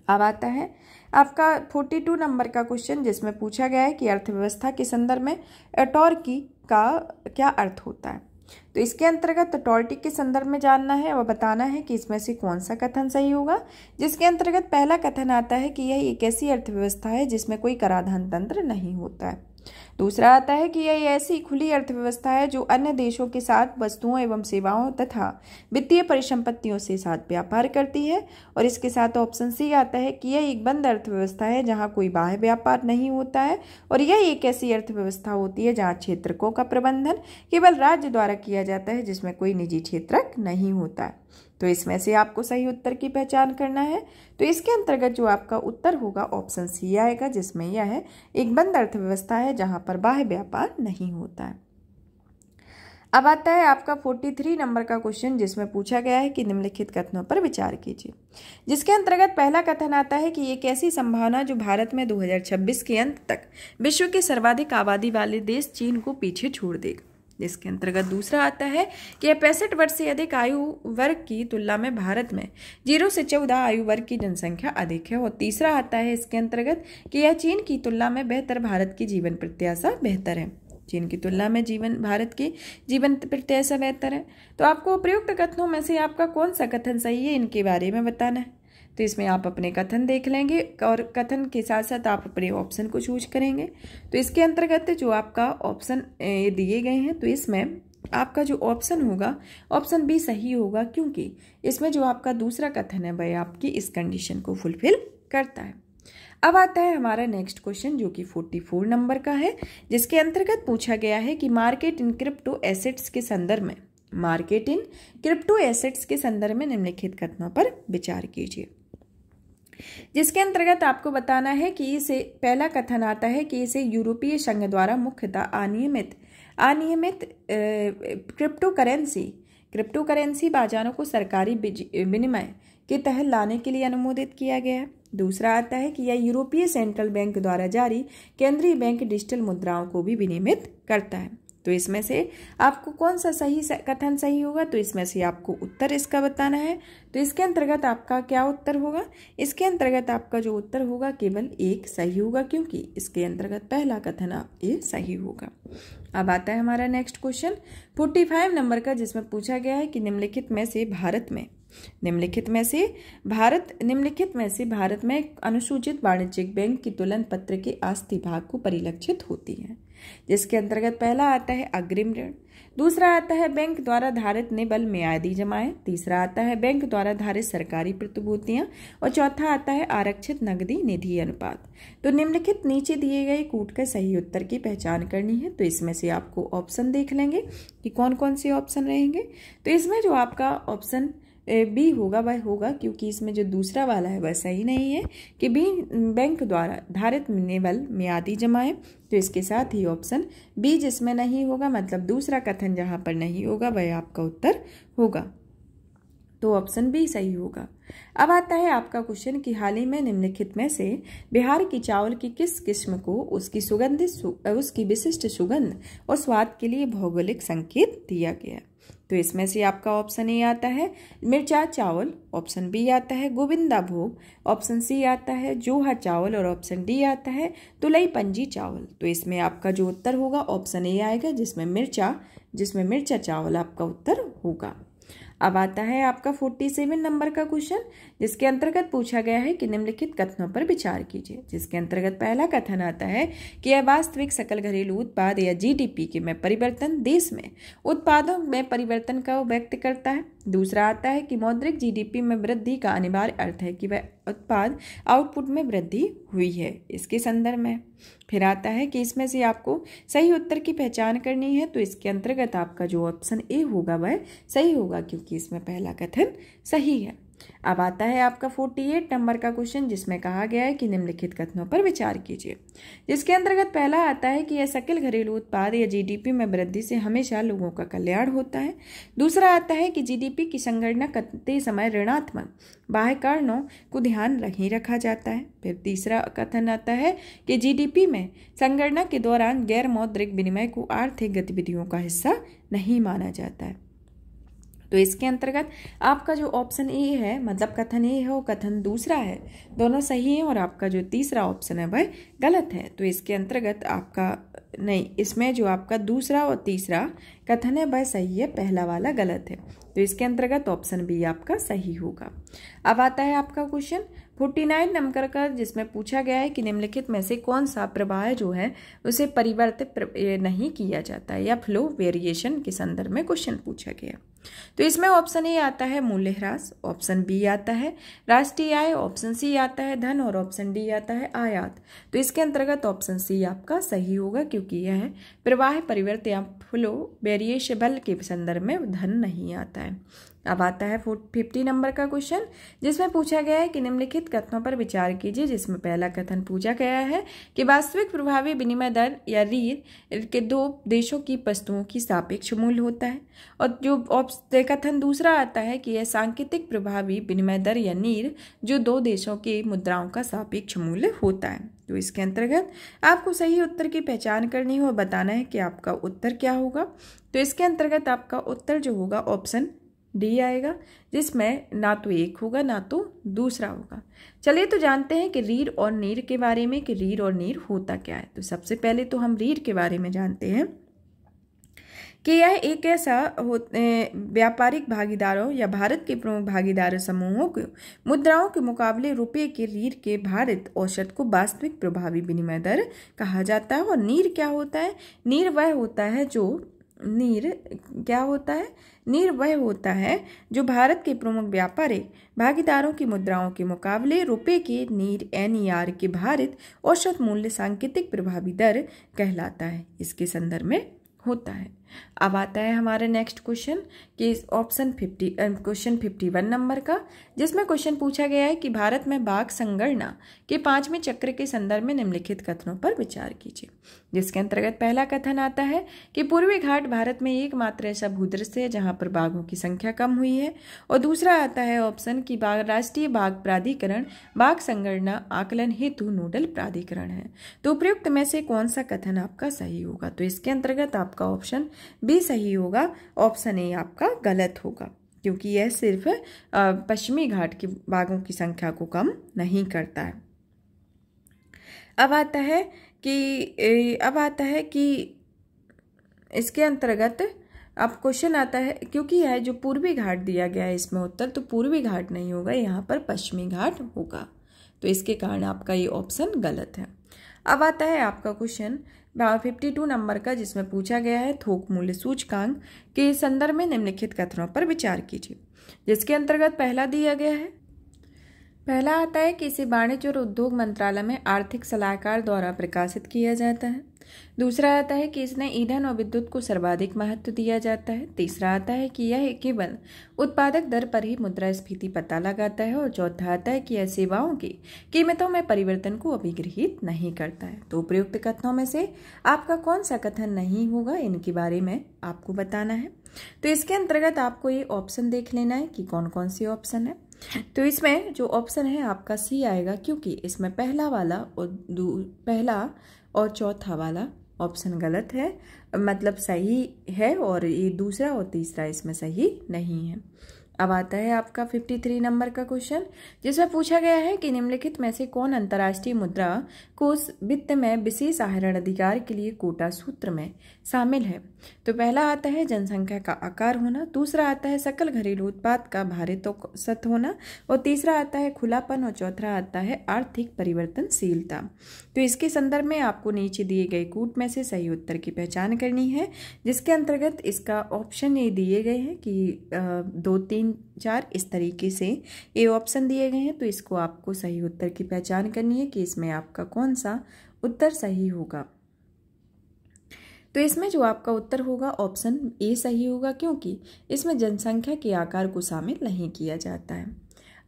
अब आता है आपका 42 नंबर का क्वेश्चन, जिसमें पूछा गया है कि अर्थव्यवस्था के संदर्भ में अटॉर्की का क्या अर्थ होता है। तो इसके अंतर्गत अटॉरिटी के संदर्भ में जानना है और बताना है कि इसमें से कौन सा कथन सही होगा। जिसके अंतर्गत पहला कथन आता है कि यह एक ऐसी अर्थव्यवस्था है जिसमें कोई कराधान तंत्र नहीं होता है। दूसरा आता है कि यह ऐसी खुली अर्थव्यवस्था है जो अन्य देशों के साथ वस्तुओं एवं सेवाओं तथा वित्तीय परिसंपत्तियों से साथ व्यापार करती है। और इसके साथ ऑप्शन सी आता है कि यह एक बंद अर्थव्यवस्था है जहां कोई बाह्य व्यापार नहीं होता है। और यह एक ऐसी अर्थव्यवस्था होती है जहां क्षेत्रकों का प्रबंधन केवल राज्य द्वारा किया जाता है, जिसमें कोई निजी क्षेत्रक नहीं होता है। तो इसमें से आपको सही उत्तर की पहचान करना है। तो इसके अंतर्गत जो आपका उत्तर होगा ऑप्शन सी आएगा, जिसमें यह है एक बंद अर्थव्यवस्था है जहां पर बाह्य व्यापार नहीं होता है। अब आता है आपका 43 नंबर का क्वेश्चन, जिसमें पूछा गया है कि निम्नलिखित कथनों पर विचार कीजिए। जिसके अंतर्गत पहला कथन आता है कि एक ऐसी संभावना जो भारत में 2026 के अंत तक विश्व के सर्वाधिक आबादी वाले देश चीन को पीछे छोड़ देगा। जिसके अंतर्गत दूसरा आता है कि यह 65 वर्ष से अधिक आयु वर्ग की तुलना में भारत में 0 से 14 आयु वर्ग की जनसंख्या अधिक है। और तीसरा आता है इसके अंतर्गत कि यह चीन की तुलना में बेहतर भारत की जीवन प्रत्याशा बेहतर है। चीन की तुलना में भारत की जीवन प्रत्याशा बेहतर है। तो आपको प्रयुक्त कथनों में से आपका कौन सा कथन सही है, इनके बारे में बताना है। तो इसमें आप अपने कथन देख लेंगे और कथन के साथ साथ आप अपने ऑप्शन को चूज करेंगे। तो इसके अंतर्गत जो आपका ऑप्शन दिए गए हैं, तो इसमें आपका जो ऑप्शन होगा ऑप्शन बी सही होगा, क्योंकि इसमें जो आपका दूसरा कथन है वह आपकी इस कंडीशन को फुलफिल करता है। अब आता है हमारा नेक्स्ट क्वेश्चन, जो कि 44 नंबर का है, जिसके अंतर्गत पूछा गया है कि मार्केट इन क्रिप्टो एसेट्स के संदर्भ में निम्नलिखित कथनों पर विचार कीजिए। जिसके अंतर्गत आपको बताना है कि इसे पहला कथन आता है कि इसे यूरोपीय संघ द्वारा मुख्यतः अनियमित क्रिप्टो करेंसी बाजारों को सरकारी विनिमय के तहत लाने के लिए अनुमोदित किया गया है। दूसरा आता है कि यह यूरोपीय सेंट्रल बैंक द्वारा जारी केंद्रीय बैंक डिजिटल मुद्राओं को भी विनियमित करता है। तो इसमें से आपको कौन सा कथन सही होगा, तो इसमें से आपको उत्तर इसका बताना है। तो इसके अंतर्गत आपका क्या उत्तर होगा, इसके अंतर्गत आपका जो उत्तर होगा केवल एक सही होगा, क्योंकि इसके अंतर्गत पहला कथन ये सही होगा। अब आता है हमारा नेक्स्ट क्वेश्चन 45 नंबर का, जिसमें पूछा गया है कि निम्नलिखित में से भारत में अनुसूचित वाणिज्यिक बैंक की तुलन पत्र के आस्ति भाग को परिलक्षित होती है। जिसके अंतर्गत पहला आता है अग्रिम ऋण, दूसरा आता है बैंक द्वारा धारित निबल मियादी जमाएं, तीसरा आता है बैंक द्वारा धारित सरकारी प्रतिभूतियां और चौथा आता है आरक्षित नकदी निधि अनुपात। तो निम्नलिखित नीचे दिए गए कूट के सही उत्तर की पहचान करनी है। तो इसमें से आपको ऑप्शन देख लेंगे कि कौन कौन से ऑप्शन रहेंगे। तो इसमें जो आपका ऑप्शन बी होगा वह होगा, क्योंकि इसमें जो दूसरा वाला है वह सही नहीं है कि बी बैंक द्वारा धारित निबल मियादी जमाएं। तो इसके साथ ही ऑप्शन बी जिसमें नहीं होगा, मतलब दूसरा कथन जहां पर नहीं होगा वह आपका उत्तर होगा। तो ऑप्शन बी सही होगा। अब आता है आपका क्वेश्चन कि हाल ही में निम्नलिखित में से बिहार की चावल की किस किस्म को उसकी विशिष्ट सुगंध और स्वाद के लिए भौगोलिक संकेत दिया गया। तो इसमें से आपका ऑप्शन ए आता है मिर्चा चावल, ऑप्शन बी आता है गोविंदा भोग, ऑप्शन सी आता है जोहा चावल और ऑप्शन डी आता है तुलई पंजी चावल। तो इसमें आपका जो उत्तर होगा ऑप्शन ए आएगा, जिसमें मिर्चा चावल आपका उत्तर होगा। अब आता है आपका 47 नंबर का क्वेश्चन, जिसके अंतर्गत पूछा गया है कि निम्नलिखित कथनों पर विचार कीजिए। जिसके अंतर्गत पहला कथन आता है कि यह वास्तविक सकल घरेलू उत्पाद या जीडीपी के में परिवर्तन देश में उत्पादों में परिवर्तन का व्यक्त करता है। दूसरा आता है कि मौद्रिक जीडीपी में वृद्धि का अनिवार्य अर्थ है कि वह उत्पाद आउटपुट में वृद्धि हुई है, इसके संदर्भ में। फिर आता है कि इसमें से आपको सही उत्तर की पहचान करनी है, तो इसके अंतर्गत आपका जो ऑप्शन ए होगा वह सही होगा, क्योंकि इसमें पहला कथन सही है। अब आता है आपका 48 नंबर का क्वेश्चन, जिसमें कहा गया है कि निम्नलिखित कथनों पर विचार कीजिए। जिसके अंतर्गत पहला आता है कि यह सकल घरेलू उत्पाद या जीडीपी में वृद्धि से हमेशा लोगों का कल्याण होता है। दूसरा आता है कि जीडीपी की संगणना करते समय ऋणात्मक बाह्य कारणों को ध्यान नहीं रखा जाता है। फिर तीसरा कथन आता है कि जीडीपी में संगणना के दौरान गैर मौद्रिक विनिमय को आर्थिक गतिविधियों का हिस्सा नहीं माना जाता है। तो इसके अंतर्गत आपका जो ऑप्शन ए है, मतलब कथन ए है और कथन दूसरा है, दोनों सही हैं, और आपका जो तीसरा ऑप्शन है वह गलत है। तो इसके अंतर्गत आपका नहीं, इसमें जो आपका दूसरा और तीसरा कथन है वह सही है, पहला वाला गलत है। तो इसके अंतर्गत ऑप्शन बी आपका सही होगा। अब आता है आपका क्वेश्चन 49 नंबर का, जिसमें पूछा गया है कि निम्नलिखित में से कौन सा प्रवाह जो है उसे परिवर्तित नहीं किया जाता है, या फ्लो वेरिएशन के संदर्भ में क्वेश्चन पूछा गया। तो इसमें ऑप्शन ए आता है मूल्य ह्रास, ऑप्शन बी आता है राष्ट्रीय आय, ऑप्शन सी आता है धन, और ऑप्शन डी आता है आयात। तो इसके अंतर्गत ऑप्शन सी आपका सही होगा, क्योंकि यह प्रवाह परिवर्तन या फ्लो वेरिएशबल के संदर्भ में धन नहीं आता है। अब आता है 50 नंबर का क्वेश्चन, जिसमें पूछा गया है कि निम्नलिखित कथनों पर विचार कीजिए। जिसमें पहला कथन पूछा गया है कि वास्तविक प्रभावी विनिमय दर या रीर के दो देशों की वस्तुओं की सापेक्ष मूल्य होता है, और जो कथन दूसरा आता है कि यह सांकेतिक प्रभावी विनिमय दर या नीर जो दो देशों की मुद्राओं का सापेक्ष मूल्य होता है। तो इसके अंतर्गत आपको सही उत्तर की पहचान करनी हो और बताना है कि आपका उत्तर क्या होगा। तो इसके अंतर्गत आपका उत्तर जो होगा ऑप्शन डी आएगा, जिसमें ना तो एक होगा ना तो दूसरा होगा। चलिए तो जानते हैं कि रीर और नीर के बारे में, कि रीर और नीर होता क्या है। तो सबसे पहले तो हम रीर के बारे में जानते हैं कि यह एक ऐसा व्यापारिक भागीदारों या भारत के प्रमुख भागीदार समूहों को मुद्राओं के मुकाबले रुपये के रीर के भारित औसत को वास्तविक प्रभावी विनिमय दर कहा जाता है। और नीर क्या होता है? नीर वह होता है जो नीर वह होता है जो भारत के प्रमुख व्यापारिक भागीदारों की मुद्राओं के मुकाबले रुपये के नीर NER के भारित औसत मूल्य सांकेतिक प्रभावी दर कहलाता है, इसके संदर्भ में होता है। अब आता है हमारा नेक्स्ट क्वेश्चन कि क्वेश्चन 51 नंबर का, जिसमें क्वेश्चन पूछा गया है कि भारत में बाघ संगणना के 5वें चक्र के संदर्भ में निम्नलिखित कथनों पर विचार कीजिए। जिसके अंतर्गत पहला कथन आता है कि पूर्वी घाट भारत में एकमात्र ऐसा भूदृश्य है जहां पर बाघों की संख्या कम हुई है, और दूसरा आता है ऑप्शन की राष्ट्रीय बाघ प्राधिकरण बाघ संगणना आकलन हेतु नोडल प्राधिकरण है। तो उपयुक्त में से कौन सा कथन आपका सही होगा? तो इसके अंतर्गत आपका ऑप्शन बी सही होगा, ऑप्शन ए आपका गलत होगा, क्योंकि यह सिर्फ पश्चिमी घाट के बाघों की संख्या को कम नहीं करता है। अब आता है कि इसके अंतर्गत अब क्वेश्चन आता है, क्योंकि यह जो पूर्वी घाट दिया गया है इसमें उत्तर, तो पूर्वी घाट नहीं होगा, यहाँ पर पश्चिमी घाट होगा। तो इसके कारण आपका ये ऑप्शन गलत है। अब आता है आपका क्वेश्चन 52 नंबर का, जिसमें पूछा गया है थोक मूल्य सूचकांक के संदर्भ में निम्नलिखित कथनों पर विचार कीजिए। जिसके अंतर्गत पहला दिया गया है, पहला आता है कि इसे वाणिज्य और उद्योग मंत्रालय में आर्थिक सलाहकार द्वारा प्रकाशित किया जाता है। दूसरा आता है कि इसने ईंधन और विद्युत को सर्वाधिक महत्व दिया जाता है। तीसरा आता है कि यह केवल उत्पादक दर पर ही मुद्रास्फीति पता लगाता है, और चौथा आता है कि यह सेवाओं की कीमतों में परिवर्तन को अभिगृहित नहीं करता है। तो उपयुक्त कथनों में से आपका कौन सा कथन नहीं होगा, इनके बारे में आपको बताना है। तो इसके अंतर्गत आपको ये ऑप्शन देख लेना है कि कौन कौन सी ऑप्शन है। तो इसमें जो ऑप्शन है आपका सी आएगा, क्योंकि इसमें पहला और चौथा वाला ऑप्शन गलत है, मतलब सही है, और ये दूसरा और तीसरा इसमें सही नहीं है। अब आता है आपका 53 नंबर का क्वेश्चन, जिसमें पूछा गया है कि निम्नलिखित में से कौन अंतर्राष्ट्रीय मुद्रा कोष वित्त में विशेष आहरण अधिकार के लिए कोटा सूत्र में शामिल है। तो पहला आता है जनसंख्या का आकार होना, दूसरा आता है सकल घरेलू उत्पाद का भारित औसत होना, और तीसरा आता है खुलापन, और चौथा आता है आर्थिक परिवर्तनशीलता। तो इसके संदर्भ में आपको नीचे दिए गए कूट में से सही उत्तर की पहचान करनी है, जिसके अंतर्गत इसका ऑप्शन ये दिए गए हैं कि 2, 3, 4 इस तरीके से ये ऑप्शन दिए गए हैं। तो इसको आपको सही उत्तर की पहचान करनी है कि इसमें आपका कौन सा उत्तर सही होगा। तो इसमें जो आपका उत्तर होगा ऑप्शन ए सही होगा, क्योंकि इसमें जनसंख्या के आकार को शामिल नहीं किया जाता है।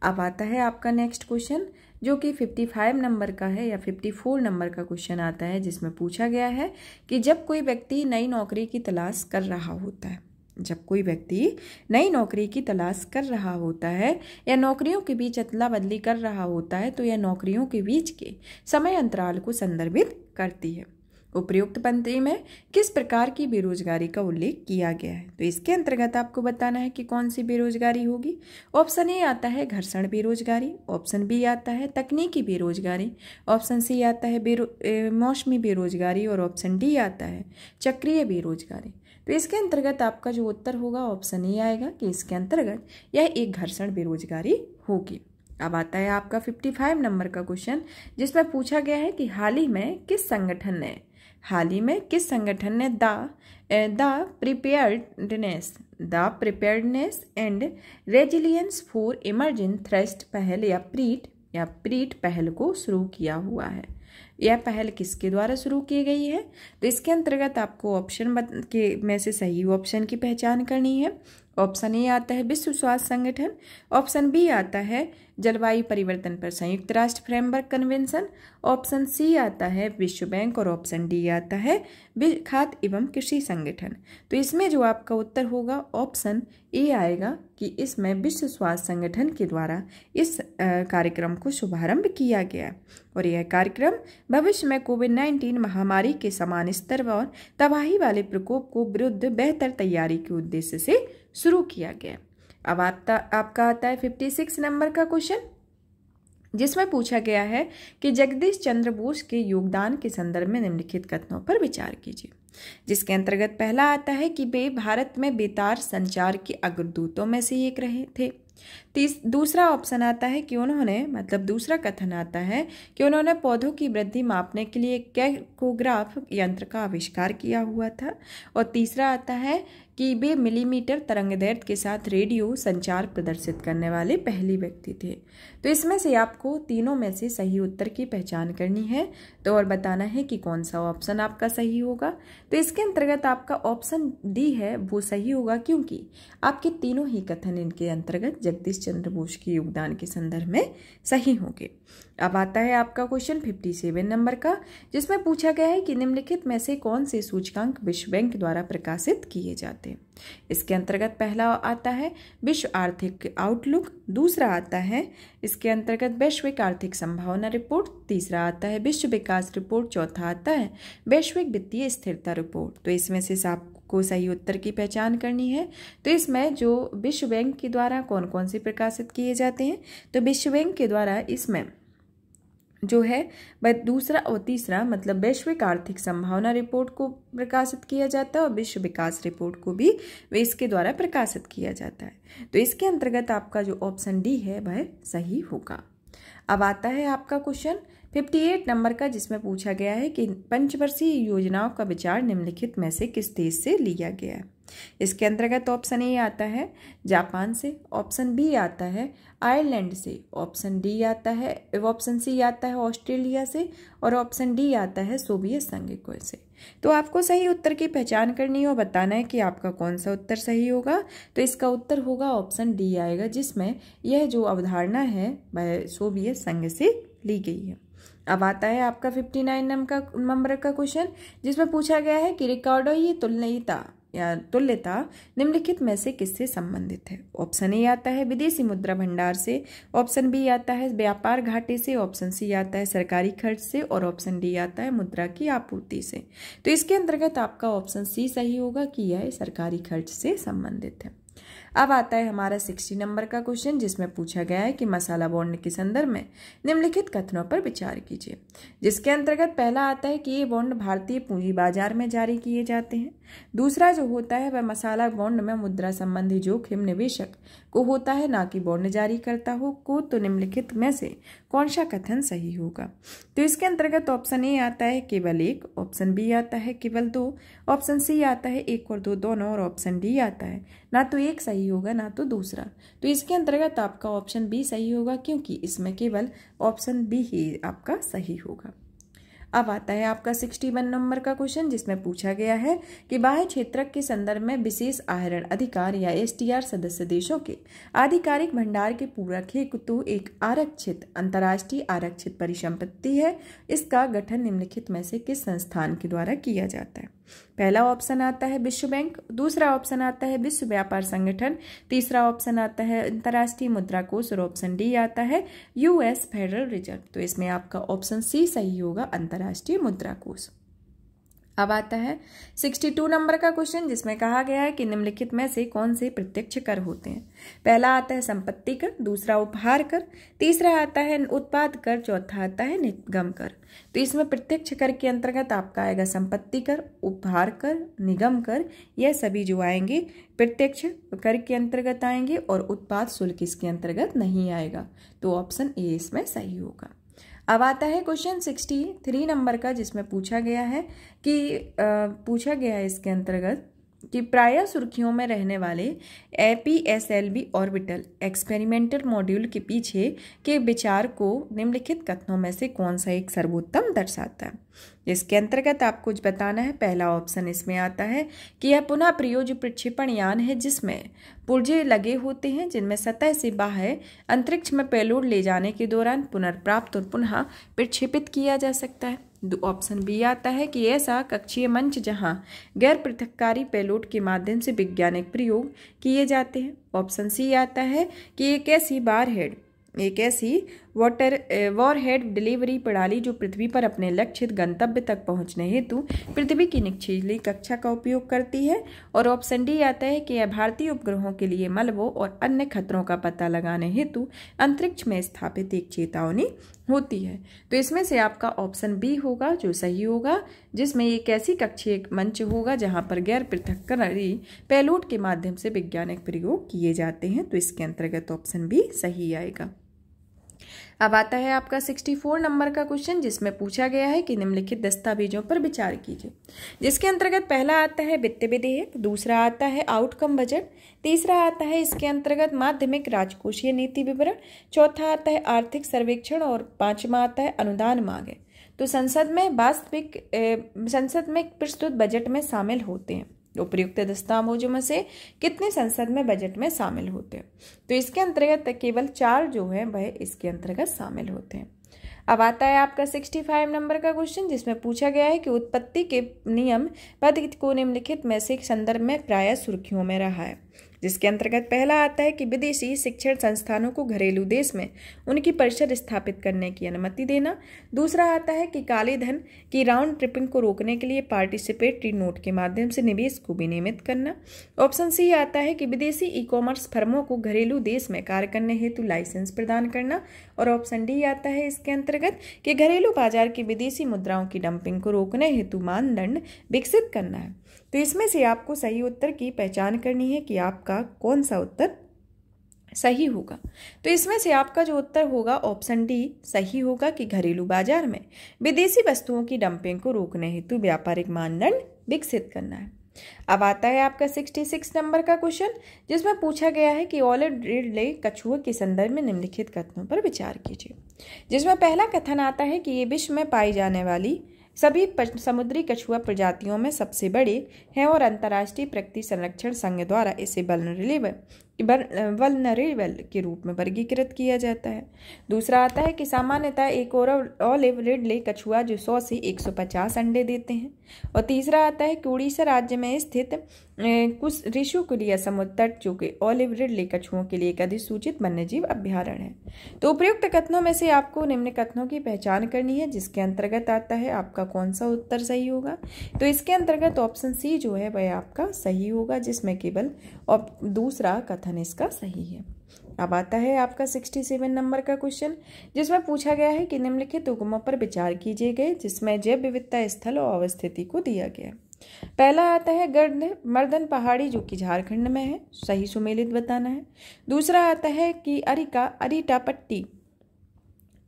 अब आता है आपका नेक्स्ट क्वेश्चन, जो कि 55 नंबर का है या 54 नंबर का क्वेश्चन आता है, जिसमें पूछा गया है कि जब कोई व्यक्ति नई नौकरी की तलाश कर रहा होता है, जब कोई व्यक्ति नई नौकरी की तलाश कर रहा होता है या नौकरियों के बीच अदला बदली कर रहा होता है, तो यह नौकरियों के बीच के समय अंतराल को संदर्भित करती है। उपयुक्त पंक्ति में किस प्रकार की बेरोजगारी का उल्लेख किया गया है? तो इसके अंतर्गत आपको बताना है कि कौन सी बेरोजगारी होगी। ऑप्शन ए आता है घर्षण बेरोजगारी, ऑप्शन बी आता है तकनीकी बेरोजगारी, ऑप्शन सी आता है मौसमी बेरोजगारी, और ऑप्शन डी आता है चक्रीय बेरोजगारी। तो इसके अंतर्गत आपका जो उत्तर होगा ऑप्शन ए आएगा कि इसके अंतर्गत यह एक घर्षण बेरोजगारी होगी। अब आता है आपका 55 नंबर का क्वेश्चन, जिसमें पूछा गया है कि हाल ही में किस संगठन ने the preparedness and resilience for emerging threat पहल या प्रीट पहल को शुरू किया हुआ है। यह पहल किसके द्वारा शुरू की गई है? तो इसके अंतर्गत आपको ऑप्शन के में से सही ऑप्शन की पहचान करनी है। ऑप्शन ए आता है विश्व स्वास्थ्य संगठन, ऑप्शन बी आता है जलवायु परिवर्तन पर संयुक्त राष्ट्र फ्रेमवर्क कन्वेंशन, ऑप्शन सी आता है विश्व बैंक, और ऑप्शन डी आता है खाद्य एवं कृषि संगठन। तो इसमें जो आपका उत्तर होगा ऑप्शन ए आएगा कि इसमें विश्व स्वास्थ्य संगठन के द्वारा इस कार्यक्रम को शुभारंभ किया गया, और यह कार्यक्रम भविष्य में कोविड-19 महामारी के समान स्तर और तबाही वाले प्रकोप को विरुद्ध बेहतर तैयारी के उद्देश्य से शुरू किया गया। अब आपका आता है 56 नंबर का क्वेश्चन, जिसमें पूछा गया है कि जगदीश चंद्र बोस के योगदान के संदर्भ में निम्नलिखित कथनों पर विचार कीजिए। जिसके अंतर्गत पहला आता है कि वे भारत में बेतार संचार के अग्रदूतों में से एक रहे थे। दूसरा ऑप्शन आता है कि दूसरा कथन आता है कि उन्होंने पौधों की वृद्धि मापने के लिए कैकोग्राफ यंत्र का आविष्कार किया हुआ था, और तीसरा आता है कि वे मिलीमीटर तरंगदैर्घ्य के साथ रेडियो संचार प्रदर्शित करने वाले पहले व्यक्ति थे। तो इसमें से आपको तीनों में से सही उत्तर की पहचान करनी है, तो और बताना है कि कौन सा ऑप्शन आपका सही होगा। तो इसके अंतर्गत आपका ऑप्शन डी है वो सही होगा, क्योंकि आपके तीनों ही कथन इनके अंतर्गत जगदीश चंद्र बोस के योगदान के संदर्भ में सही होंगे। अब आता है आपका क्वेश्चन 57 नंबर का, जिसमें पूछा गया है कि निम्नलिखित में से कौन से सूचकांक विश्व बैंक द्वारा प्रकाशित किए जाते हैं। इसके अंतर्गत पहला आता है विश्व आर्थिक आउटलुक, दूसरा आता है इसके अंतर्गत वैश्विक आर्थिक संभावना रिपोर्ट, तीसरा आता है विश्व विकास रिपोर्ट, चौथा आता है वैश्विक वित्तीय स्थिरता रिपोर्ट। तो इसमें से आपको सही उत्तर की पहचान करनी है। तो इसमें जो विश्व बैंक के द्वारा कौन कौन से प्रकाशित किए जाते हैं, तो विश्व बैंक के द्वारा इसमें जो है वह दूसरा और तीसरा वैश्विक आर्थिक संभावना रिपोर्ट को प्रकाशित किया जाता है, और विश्व विकास रिपोर्ट को भी वे इसके द्वारा प्रकाशित किया जाता है। तो इसके अंतर्गत आपका जो ऑप्शन डी है वह सही होगा। अब आता है आपका क्वेश्चन 58 नंबर का, जिसमें पूछा गया है कि पंचवर्षीय योजनाओं का विचार निम्नलिखित में से किस देश से लिया गया है। इसके अंतर्गत ऑप्शन ए आता है जापान से, ऑप्शन बी आता है आयरलैंड से, ऑप्शन सी आता है ऑस्ट्रेलिया से, और ऑप्शन डी आता है सोवियत संघ से। तो आपको सही उत्तर की पहचान करनी है और बताना है कि आपका कौन सा उत्तर सही होगा। तो इसका उत्तर होगा ऑप्शन डी आएगा, जिसमें यह जो अवधारणा है वह सोवियत संघ से ली गई है। अब आता है आपका 59 नंबर का क्वेश्चन, जिसमें पूछा गया है कि रिकॉर्डीय तुल्यता निम्नलिखित में से किससे संबंधित है। ऑप्शन ए आता है विदेशी मुद्रा भंडार से, ऑप्शन बी आता है व्यापार घाटे से, ऑप्शन सी आता है सरकारी खर्च से, और ऑप्शन डी आता है मुद्रा की आपूर्ति से। तो इसके अंतर्गत आपका ऑप्शन सी सही होगा कि यह सरकारी खर्च से संबंधित है। अब आता है हमारा 60 नंबर का क्वेश्चन, जिसमें पूछा गया है कि मसाला बॉन्ड के संदर्भ में निम्नलिखित कथनों पर विचार कीजिए। जिसके अंतर्गत पहला आता है कि ये बॉन्ड भारतीय पूंजी बाजार में जारी किए जाते हैं। दूसरा जो होता है वह मसाला बॉन्ड में मुद्रा संबंधी जोखिम निवेशक को होता है, ना कि बॉन्ड जारी करता हो को। तो निम्नलिखित में से कौन सा कथन सही होगा? तो इसके अंतर्गत ऑप्शन ए आता है केवल 1, ऑप्शन बी आता है केवल 2, ऑप्शन सी आता है 1 और 2 दोनों, और ऑप्शन डी आता है ना तो एक सही होगा ना तो दूसरा। तो इसके अंतर्गत आपका ऑप्शन बी सही होगा, क्योंकि इसमें केवल ऑप्शन बी ही आपका सही होगा। अब आता है आपका 61 नंबर का क्वेश्चन, जिसमें पूछा गया है कि बाह्य क्षेत्रक के संदर्भ में विशेष आहरण अधिकार या एसटीआर सदस्य देशों के आधिकारिक भंडार के पूरक हेतु एक आरक्षित अंतर्राष्ट्रीय आरक्षित परिसंपत्ति है। इसका गठन निम्नलिखित में से किस संस्थान के द्वारा किया जाता है? पहला ऑप्शन आता है विश्व बैंक, दूसरा ऑप्शन आता है विश्व व्यापार संगठन, तीसरा ऑप्शन आता है अंतर्राष्ट्रीय मुद्रा कोष, और ऑप्शन डी आता है यूएस फेडरल रिजर्व। तो इसमें आपका ऑप्शन सी सही होगा, अंतर्राष्ट्रीय मुद्रा कोष। अब आता है 62 नंबर का क्वेश्चन, जिसमें कहा गया है कि निम्नलिखित में से कौन से प्रत्यक्ष कर होते हैं? पहला आता है संपत्ति कर, दूसरा उपहार कर, तीसरा आता है उत्पाद कर, चौथा आता है निगम कर। तो इसमें प्रत्यक्ष कर के अंतर्गत आपका आएगा संपत्ति कर, उपहार कर, निगम कर, यह सभी जो आएंगे प्रत्यक्ष कर के अंतर्गत आएंगे, और उत्पाद शुल्क इसके अंतर्गत नहीं आएगा। तो ऑप्शन ए इसमें सही होगा। अब आता है क्वेश्चन 63 नंबर का, जिसमें पूछा गया है इसके अंतर्गत कि प्रायः सुर्खियों में रहने वाले एपीएसएलवी ऑर्बिटल एक्सपेरिमेंटल मॉड्यूल के पीछे के विचार को निम्नलिखित कथनों में से कौन सा एक सर्वोत्तम दर्शाता है? इसके अंतर्गत आपको कुछ बताना है। पहला ऑप्शन इसमें आता है कि यह पुनः प्रयोज्य प्रक्षेपण यान है, जिसमें पुर्जे लगे होते हैं जिनमें सतह से बाहर अंतरिक्ष में पेलोड ले जाने के दौरान पुनर्प्राप्त और पुनः प्रक्षेपित किया जा सकता है। ऑप्शन बी आता है कि ऐसा कक्षीय मंच जहां गैर पृथककारी पेलोड के माध्यम से वैज्ञानिक प्रयोग किए जाते हैं। ऑप्शन सी आता है कि एक ऐसी वॉरहेड डिलीवरी प्रणाली जो पृथ्वी पर अपने लक्षित गंतव्य तक पहुंचने हेतु पृथ्वी की निचली कक्षा का उपयोग करती है। और ऑप्शन डी आता है कि यह भारतीय उपग्रहों के लिए मलबों और अन्य खतरों का पता लगाने हेतु अंतरिक्ष में स्थापित एक चेतावनी होती है। तो इसमें से आपका ऑप्शन बी होगा जो सही होगा, जिसमें एक ऐसी कक्षीय मंच होगा जहां पर गैर पृथक्करणीय पेलोड के माध्यम से वैज्ञानिक प्रयोग किए जाते हैं। तो इसके अंतर्गत ऑप्शन बी सही आएगा। अब आता है आपका 64 नंबर का क्वेश्चन, जिसमें पूछा गया है कि निम्नलिखित दस्तावेजों पर विचार कीजिए। जिसके अंतर्गत पहला आता है वित्त विधेयक, दूसरा आता है आउटकम बजट, तीसरा आता है इसके अंतर्गत माध्यमिक राजकोषीय नीति विवरण, चौथा आता है आर्थिक सर्वेक्षण, और पांचवा आता है अनुदान मांगे। तो संसद में प्रस्तुत बजट में शामिल होते हैं। उपयुक्त दस्तावेजों में से कितने संसद में बजट में शामिल होते हैं? तो इसके अंतर्गत केवल 4 जो है वह इसके अंतर्गत शामिल होते हैं। अब आता है आपका 65 नंबर का क्वेश्चन, जिसमें पूछा गया है कि उत्पत्ति के नियम पद को निम्नलिखित में से संदर्भ में प्रायः सुर्खियों में रहा है। जिसके अंतर्गत पहला आता है कि विदेशी शिक्षण संस्थानों को घरेलू देश में उनकी परिषद स्थापित करने की अनुमति देना। दूसरा आता है कि काले धन की राउंड ट्रिपिंग को रोकने के लिए पार्टिसिपेटरी नोट के माध्यम से निवेश को विनियमित करना। ऑप्शन सी आता है कि विदेशी ई कॉमर्स फर्मों को घरेलू देश में कार्य करने हेतु लाइसेंस प्रदान करना। और ऑप्शन डी आता है इसके अंतर्गत कि घरेलू बाजार की विदेशी मुद्राओं की डंपिंग को रोकने हेतु मानदंड विकसित करना है। तो इसमें से आपको सही उत्तर की पहचान करनी है कि आपका कौन सा उत्तर सही होगा। तो इसमें से आपका जो उत्तर होगा ऑप्शन डी सही होगा कि घरेलू बाजार में विदेशी वस्तुओं की डंपिंग को रोकने हेतु व्यापारिक मानदंड विकसित करना है। अब आता है आपका 66 नंबर का क्वेश्चन, जिसमें पूछा गया है कि ऑलिव रिडले कछुआ के संदर्भ में निम्नलिखित कथनों पर विचार कीजिए। जिसमें पहला कथन आता है कि ये विश्व में पाई जाने वाली सभी समुद्री कछुआ प्रजातियों में सबसे बड़े हैं और अंतर्राष्ट्रीय प्रकृति संरक्षण संघ द्वारा इसे वल्नरेबल वल्नरेबल के रूप में वर्गीकृत किया जाता है। दूसरा आता है कि सामान्यतः एक ऑलिव रिडले कछुआ जो 100 से 150 अंडे देते हैं। और तीसरा आता है कि उड़ीसा राज्य में स्थित कुछ ऋषिकुलिया समुद्र तट जो कि ऑलिव रिडले कछुओं के लिए एक अधिसूचित वन्यजीव अभ्यारण्य है। तो उपयुक्त कथनों में से आपको निम्न कथनों की पहचान करनी है, जिसके अंतर्गत आता है आपका कौन सा उत्तर सही होगा। तो इसके अंतर्गत ऑप्शन सी जो है वह आपका सही होगा, जिसमें केवल दूसरा कथन इसका सही है। अब आता है आपका 67 नंबर का क्वेश्चन, जिसमें पूछा गया है कि निम्नलिखित उगमों पर विचार कीजिए गए, जिसमें जैव विविधता स्थल और अवस्थिति को दिया गया। पहला आता है मर्दन पहाड़ी जो कि झारखंड में है, सही सुमेलित बताना है। दूसरा आता है कि अरिटापट्टी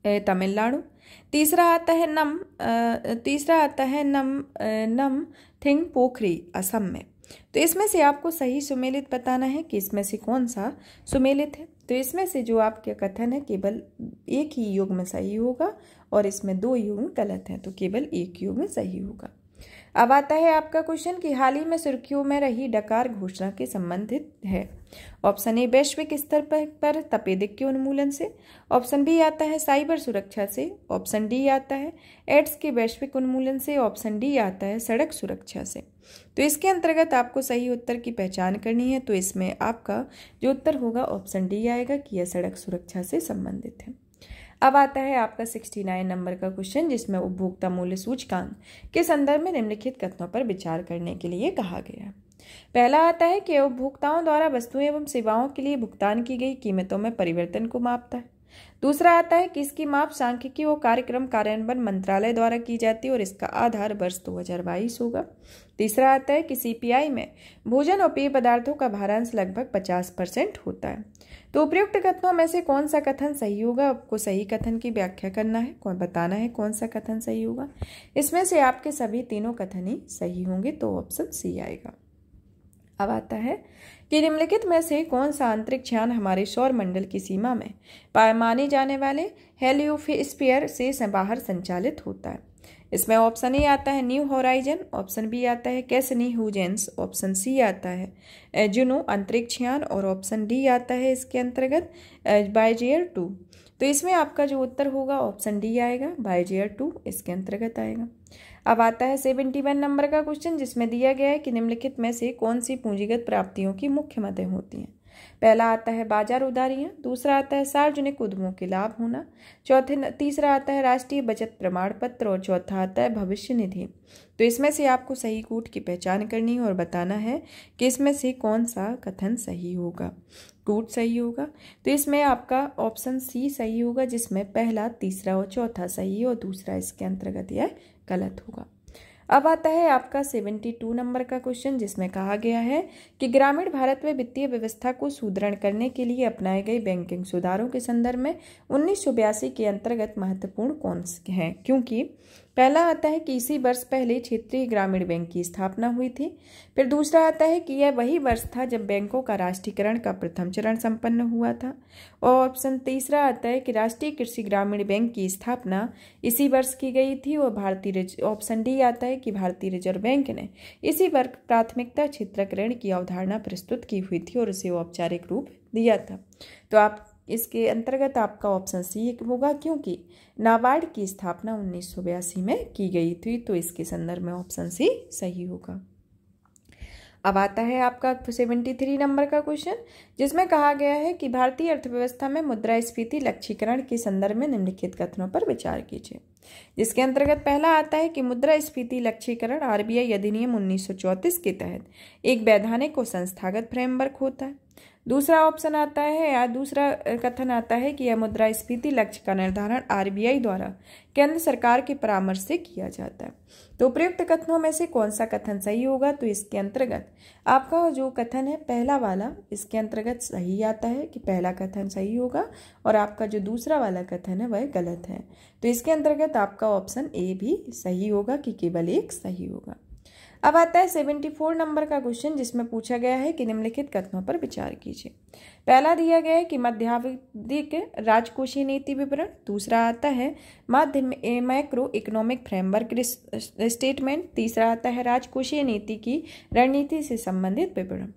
तमिलनाडु। तीसरा आता है नम थिंग पोखरी असम में। तो इसमें से आपको सही सुमेलित बताना है कि इसमें से कौन सा सुमेलित है। तो इसमें से जो आपका कथन है केवल एक ही युग्म सही होगा और इसमें 2 युग्म गलत हैं, तो केवल एक युग्म सही होगा। अब आता है आपका क्वेश्चन कि हाल ही में सुर्खियों में रही डकार घोषणा के संबंधित है। ऑप्शन ए वैश्विक स्तर पर तपेदिक के उन्मूलन से। ऑप्शन बी आता है साइबर सुरक्षा से। ऑप्शन डी आता है एड्स के वैश्विक उन्मूलन से। ऑप्शन डी आता है सड़क सुरक्षा से। तो इसके अंतर्गत आपको सही उत्तर की पहचान करनी है। तो इसमें आपका जो उत्तर होगा ऑप्शन डी आएगा कि यह सड़क सुरक्षा से संबंधित है। अब आता है आपका 69 नंबर का क्वेश्चन, जिसमें उपभोक्ता मूल्य सूचकांक के संदर्भ में निम्नलिखित कथनों पर विचार करने के लिए कहा गया है। पहला आता है कि उपभोक्ताओं द्वारा वस्तुएं एवं सेवाओं के लिए भुगतान की गई कीमतों में परिवर्तन को मापता है। दूसरा आता है कि इसकी माप सांख्यिकी और कार्यक्रम कार्यान्वयन मंत्रालय द्वारा की जाती है और इसका आधार वर्ष 2022 होगा। तीसरा आता है कि सीपीआई में भोजन और पेय पदार्थों का भारांश लगभग 50% होता है। तो उपयुक्त कथनों में से कौन सा कथन सही होगा, आपको सही कथन की व्याख्या करना है, बताना है कौन सा कथन सही होगा। इसमें से आपके सभी तीनों कथन ही सही होंगे, तो ऑप्शन सी आएगा। अब आता है कि निम्नलिखित में से कौन सा अंतरिक्ष यान हमारे सौर मंडल की सीमा में माने जाने वाले हेलियोस्फीयर से बाहर संचालित होता है। इसमें ऑप्शन ए आता है न्यू होराइजन। ऑप्शन बी आता है कैसनी हुजेंस। ऑप्शन सी आता है जुनो अंतरिक्ष यान और ऑप्शन डी आता है इसके अंतर्गत बायजेयर 2। तो इसमें आपका जो उत्तर होगा ऑप्शन डी आएगा, बायजेयर 2 इसके अंतर्गत आएगा। अब आता है 71 नंबर का क्वेश्चन, जिसमें दिया गया है कि निम्नलिखित में से कौन सी पूंजीगत प्राप्तियों की मुख्य मदें होती हैं। पहला आता है बाजार उधारियां। दूसरा आता है सार्वजनिक उद्यमों के लाभ होना। तीसरा आता है राष्ट्रीय बचत प्रमाण पत्र और चौथा आता है भविष्य निधि। तो इसमें से आपको सही कूट की पहचान करनी है और बताना है कि इसमें से कौन सा कथन सही होगा, कूट सही होगा। तो इसमें आपका ऑप्शन सी सही होगा, जिसमें पहला, तीसरा और चौथा सही है और दूसरा इसके अंतर्गत यह गलत होगा। अब आता है आपका 72 नंबर का क्वेश्चन, जिसमें कहा गया है कि ग्रामीण भारत में वित्तीय व्यवस्था को सुदृढ़ करने के लिए अपनाए गए बैंकिंग सुधारों के संदर्भ में 1982 के अंतर्गत महत्वपूर्ण कौन से हैं, क्योंकि पहला आता है कि इसी वर्ष पहले क्षेत्रीय ग्रामीण बैंक की स्थापना हुई थी। फिर दूसरा आता है कि यह वही वर्ष था जब बैंकों का राष्ट्रीयकरण का प्रथम चरण संपन्न हुआ था। और ऑप्शन तीसरा आता है कि राष्ट्रीय कृषि ग्रामीण बैंक की स्थापना इसी वर्ष की गई थी। और ऑप्शन डी आता है कि भारतीय रिजर्व बैंक ने इसी वर्ष प्राथमिकता क्षेत्रक ऋण की अवधारणा प्रस्तुत की हुई थी और उसे औपचारिक रूप दिया था। तो आप इसके अंतर्गत आपका ऑप्शन सी होगा, क्योंकि नाबार्ड की स्थापना 1982 में की गई थी। तो इसके संदर्भ में ऑप्शन सी सही होगा। अब आता है आपका 73 नंबर का क्वेश्चन, जिसमें कहा गया है कि भारतीय अर्थव्यवस्था में मुद्रास्फीति लक्ष्यीकरण के संदर्भ में निम्नलिखित कथनों पर विचार कीजिए। जिसके अंतर्गत पहला आता है कि मुद्रास्फीति लक्ष्यीकरण आरबीआई अधिनियम 1934 के तहत एक वैधानिक और संस्थागत फ्रेमवर्क होता है। दूसरा ऑप्शन आता है या दूसरा कथन आता है कि यह मुद्रास्फीति लक्ष्य का निर्धारण आरबीआई द्वारा केंद्र सरकार के परामर्श से किया जाता है। तो उपयुक्त कथनों में से कौन सा कथन सही होगा, तो इसके अंतर्गत आपका जो कथन है पहला वाला इसके अंतर्गत सही आता है कि पहला कथन सही होगा और आपका जो दूसरा वाला कथन है वह गलत है। तो इसके अंतर्गत आपका ऑप्शन ए भी सही होगा कि केवल एक सही होगा। अब आता है 74 नंबर का क्वेश्चन, जिसमें पूछा गया है कि निम्नलिखित कथनों पर विचार कीजिए। पहला दिया गया है कि मध्यावधिक राजकोषीय नीति विवरण। दूसरा आता है मैक्रो इकोनॉमिक फ्रेमवर्क स्टेटमेंट। तीसरा आता है राजकोषीय नीति की रणनीति से संबंधित विवरण।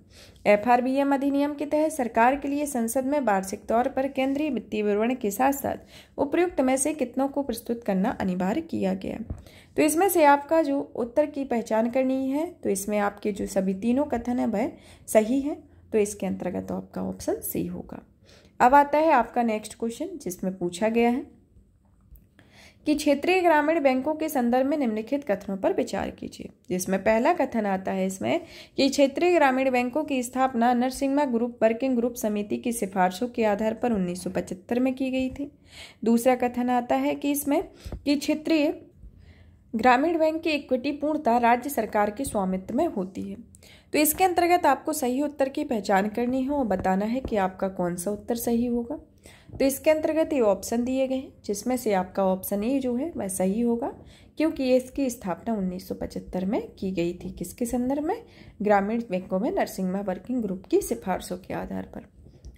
FRBM अधिनियम के तहत सरकार के लिए संसद में वार्षिक तौर पर केंद्रीय वित्तीय विवरण के साथ साथ उपर्युक्त में से कितनों को प्रस्तुत करना अनिवार्य किया गया। तो इसमें से आपका जो उत्तर की पहचान करनी है, तो इसमें आपके जो सभी तीनों कथन है वह सही है, तो इसके अंतर्गत तो आपका ऑप्शन सी होगा। अब आता है आपका नेक्स्ट क्वेश्चन, जिसमें पूछा गया है कि क्षेत्रीय ग्रामीण बैंकों के संदर्भ में निम्नलिखित कथनों पर विचार कीजिए। जिसमें पहला कथन आता है इसमें कि क्षेत्रीय ग्रामीण बैंकों की स्थापना नरसिम्हा ग्रुप वर्किंग ग्रुप समिति की सिफारिशों के आधार पर 1975 में की गई थी। दूसरा कथन आता है कि इसमें कि क्षेत्रीय ग्रामीण बैंक की इक्विटी पूर्णतः राज्य सरकार के स्वामित्व में होती है। तो इसके अंतर्गत आपको सही उत्तर की पहचान करनी हो और बताना है कि आपका कौन सा उत्तर सही होगा। तो इसके अंतर्गत ये ऑप्शन दिए गए हैं, जिसमें से आपका ऑप्शन ए जो है वह सही होगा, क्योंकि इसकी स्थापना 1975 में की गई थी। किसके संदर्भ में? ग्रामीण बैंकों में नरसिम्हा वर्किंग ग्रुप की सिफारिशों के आधार पर।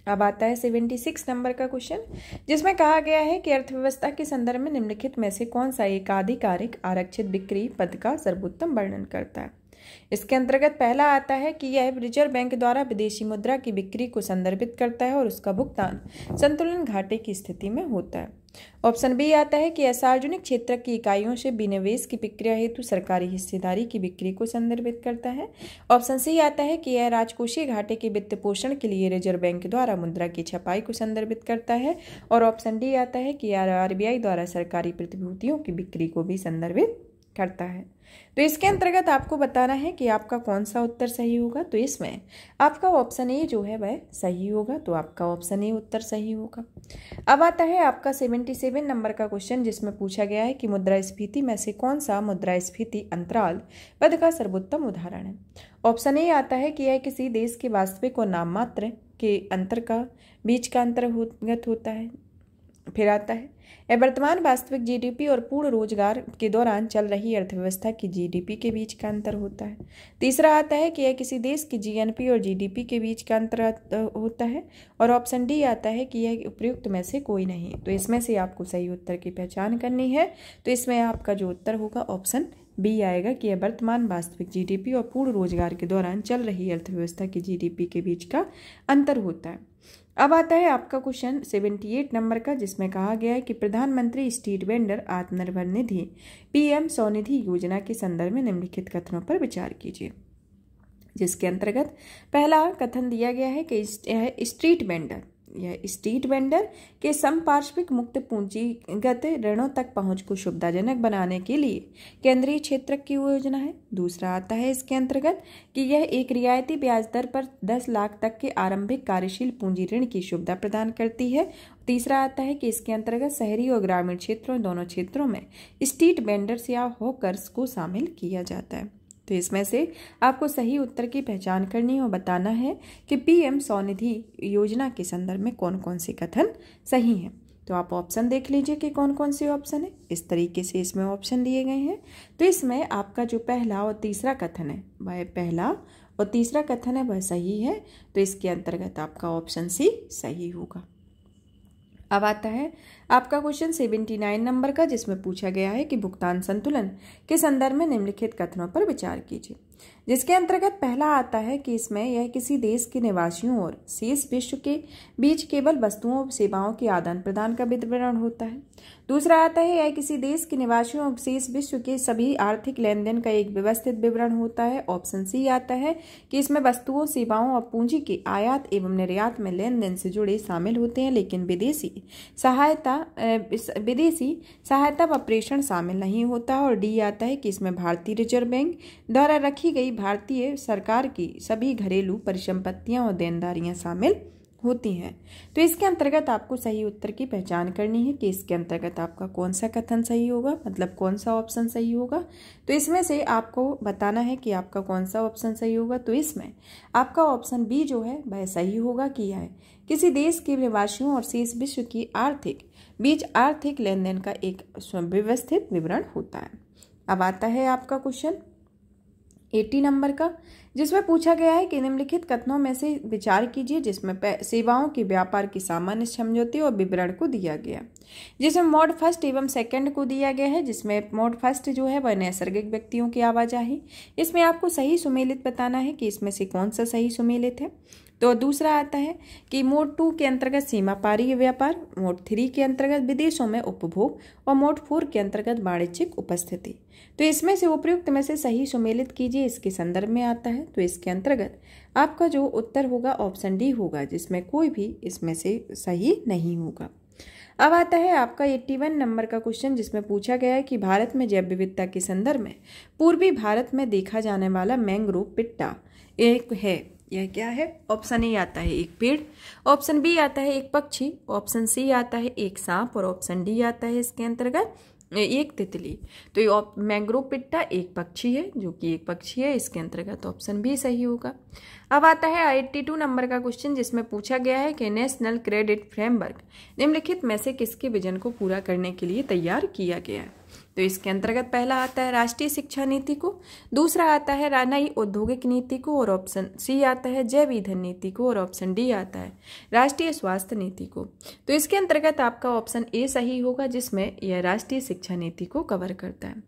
अब आता है 76 नंबर का क्वेश्चन, जिसमें कहा गया है कि अर्थव्यवस्था के संदर्भ में निम्नलिखित में से कौन सा एक आधिकारिक आरक्षित बिक्री पद का सर्वोत्तम वर्णन करता है। इसके अंतर्गत पहला आता है कि यह रिजर्व बैंक द्वारा विदेशी मुद्रा की बिक्री को संदर्भित करता है और उसका भुगतान संतुलन घाटे की स्थिति में होता है। ऑप्शन बी आता है कि यह सार्वजनिक क्षेत्र की इकाइयों से विनिवेश की प्रक्रिया हेतु सरकारी हिस्सेदारी की बिक्री को संदर्भित करता है। ऑप्शन सी आता है कि यह राजकोषीय घाटे के वित्त पोषण के लिए रिजर्व बैंक द्वारा मुद्रा की छपाई को संदर्भित करता है। और ऑप्शन डी आता है कि यह RBI द्वारा सरकारी प्रतिभूतियों की बिक्री को भी संदर्भित करता है। तो इसके अंतर्गत आपको बताना है कि आपका कौन सा उत्तर सही होगा। तो इसमें आपका ऑप्शन ए जो है वह सही होगा, तो आपका ऑप्शन ए उत्तर सही होगा। अब आता है आपका 77 नंबर का क्वेश्चन, जिसमें पूछा गया है कि मुद्रास्फीति में से कौन सा मुद्रास्फीति अंतराल पद का सर्वोत्तम उदाहरण है। ऑप्शन ए आता है कि यह किसी देश के वास्तविक और नाममात्र के अंतर का बीच का अंतर्गत होता है। फिर आता है यह वर्तमान वास्तविक GDP और पूर्ण रोजगार के दौरान चल रही अर्थव्यवस्था की GDP के बीच का अंतर होता है। तीसरा आता है कि यह किसी देश की GNP और GDP के बीच का अंतर होता है। और ऑप्शन डी आता है कि यह उपयुक्त में से कोई नहीं। तो इसमें से आपको सही उत्तर की पहचान करनी है। तो इसमें आपका जो उत्तर होगा ऑप्शन बी आएगा कि यह वर्तमान वास्तविक GDP और पूर्ण रोजगार के दौरान चल रही अर्थव्यवस्था की GDP के बीच का अंतर होता है। अब आता है आपका क्वेश्चन 78 नंबर का, जिसमें कहा गया है कि प्रधानमंत्री street vendor Atmanirbhar Nidhi PM Svanidhi योजना के संदर्भ में निम्नलिखित कथनों पर विचार कीजिए। जिसके अंतर्गत पहला कथन दिया गया है कि यह स्ट्रीट वेंडर के संपार्श्विक मुक्त पूंजीगत ऋणों तक पहुंच को सुविधाजनक बनाने के लिए केंद्रीय क्षेत्र की योजना है। दूसरा आता है इसके अंतर्गत कि यह एक रियायती ब्याज दर पर 10 लाख तक के आरंभिक कार्यशील पूंजी ऋण की सुविधा प्रदान करती है। तीसरा आता है कि इसके अंतर्गत शहरी और ग्रामीण क्षेत्रों दोनों क्षेत्रों में स्ट्रीट वेंडर्स या हॉकर्स को शामिल किया जाता है। तो इसमें से आपको सही उत्तर की पहचान करनी और बताना है कि PM स्वनिधि योजना के संदर्भ में कौन कौन से कथन सही हैं। तो आप ऑप्शन देख लीजिए कि कौन कौन से ऑप्शन है। इस तरीके से इसमें ऑप्शन दिए गए हैं। तो इसमें आपका जो पहला और तीसरा कथन है वह सही है। तो इसके अंतर्गत आपका ऑप्शन सी सही होगा। अब आता है आपका क्वेश्चन 79 नंबर का, जिसमें पूछा गया है कि भुगतान संतुलन के संदर्भ में निम्नलिखित कथनों पर विचार कीजिए। जिसके अंतर्गत पहला आता है कि इसमें यह किसी देश के निवासियों और शेष विश्व के बीच केवल वस्तुओं और सेवाओं के आदान प्रदान का विवरण होता है। दूसरा आता है यह किसी देश के निवासियों और शेष विश्व के सभी आर्थिक लेन देन का एक व्यवस्थित विवरण होता है। ऑप्शन सी आता है कि इसमें वस्तुओं, सेवाओं और पूंजी के आयात एवं निर्यात में लेन देन से जुड़े शामिल होते हैं, लेकिन विदेशी सहायता व प्रेषण शामिल नहीं होता। और डी आता है कि इसमें भारतीय रिजर्व बैंक द्वारा रखी गई भारतीय सरकार की सभी घरेलू परिसंपत्तियां और देनदारियां शामिल होती हैं। तो इसके अंतर्गत आपको सही उत्तर की पहचान करनी है कि इसके अंतर्गत आपका कौन सा कथन सही होगा, मतलब कौन सा ऑप्शन सही होगा। तो इसमें से आपको बताना है कि आपका कौन सा ऑप्शन सही होगा। तो इसमें आपका ऑप्शन बी जो है वह सही होगा कि यह किसी देश के निवासियों और शेष विश्व की आर्थिक लेन देन का एक व्यवस्थित विवरण होता है। अब आता है आपका क्वेश्चन 80 नंबर का, जिसमें पूछा गया है कि निम्नलिखित कथनों में से विचार कीजिए जिसमें सेवाओं के व्यापार की सामान्य समझौते और विवरण को दिया गया, जिसमें मोड फर्स्ट एवं सेकंड को दिया गया है, जिसमें मोड फर्स्ट जो है वह नैसर्गिक व्यक्तियों की आवाजाही। इसमें आपको सही सुमेलित बताना है कि इसमें से कौन सा सही सुमेलित है। तो दूसरा आता है कि मोड 2 के अंतर्गत सीमा पारी व्यापार, मोड 3 के अंतर्गत विदेशों में उपभोग और मोड 4 के अंतर्गत वाणिज्यिक उपस्थिति। तो इसमें से उपयुक्त में से सही सुमेलित कीजिए, इसके संदर्भ में आता है। तो इसके अंतर्गत आपका जो उत्तर होगा ऑप्शन डी होगा, जिसमें कोई भी इसमें से सही नहीं होगा। अब आता है आपका 81 नंबर का क्वेश्चन, जिसमें पूछा गया है कि भारत में जैव विविधता के संदर्भ में पूर्वी भारत में देखा जाने वाला मैंग्रोव पिट्टा एक है। यह क्या है? ऑप्शन ए आता है एक पेड़, ऑप्शन बी आता है एक पक्षी, ऑप्शन सी आता है एक सांप और ऑप्शन डी आता है इसके अंतर्गत एक तितली। तो ये मैंग्रोव पिट्टा एक पक्षी है, जो कि एक पक्षी है, इसके अंतर्गत ऑप्शन बी सही होगा। अब आता है 82 नंबर का क्वेश्चन, जिसमें पूछा गया है कि नेशनल क्रेडिट फ्रेमवर्क निम्नलिखित में से किसके विजन को पूरा करने के लिए तैयार किया गया है। तो इसके अंतर्गत पहला आता है राष्ट्रीय शिक्षा नीति को, दूसरा आता है नई औद्योगिक नीति को और ऑप्शन सी आता है जैव ईंधन नीति को और ऑप्शन डी आता है राष्ट्रीय स्वास्थ्य नीति को। तो इसके अंतर्गत आपका ऑप्शन ए सही होगा, जिसमें यह राष्ट्रीय शिक्षा नीति को कवर करता है।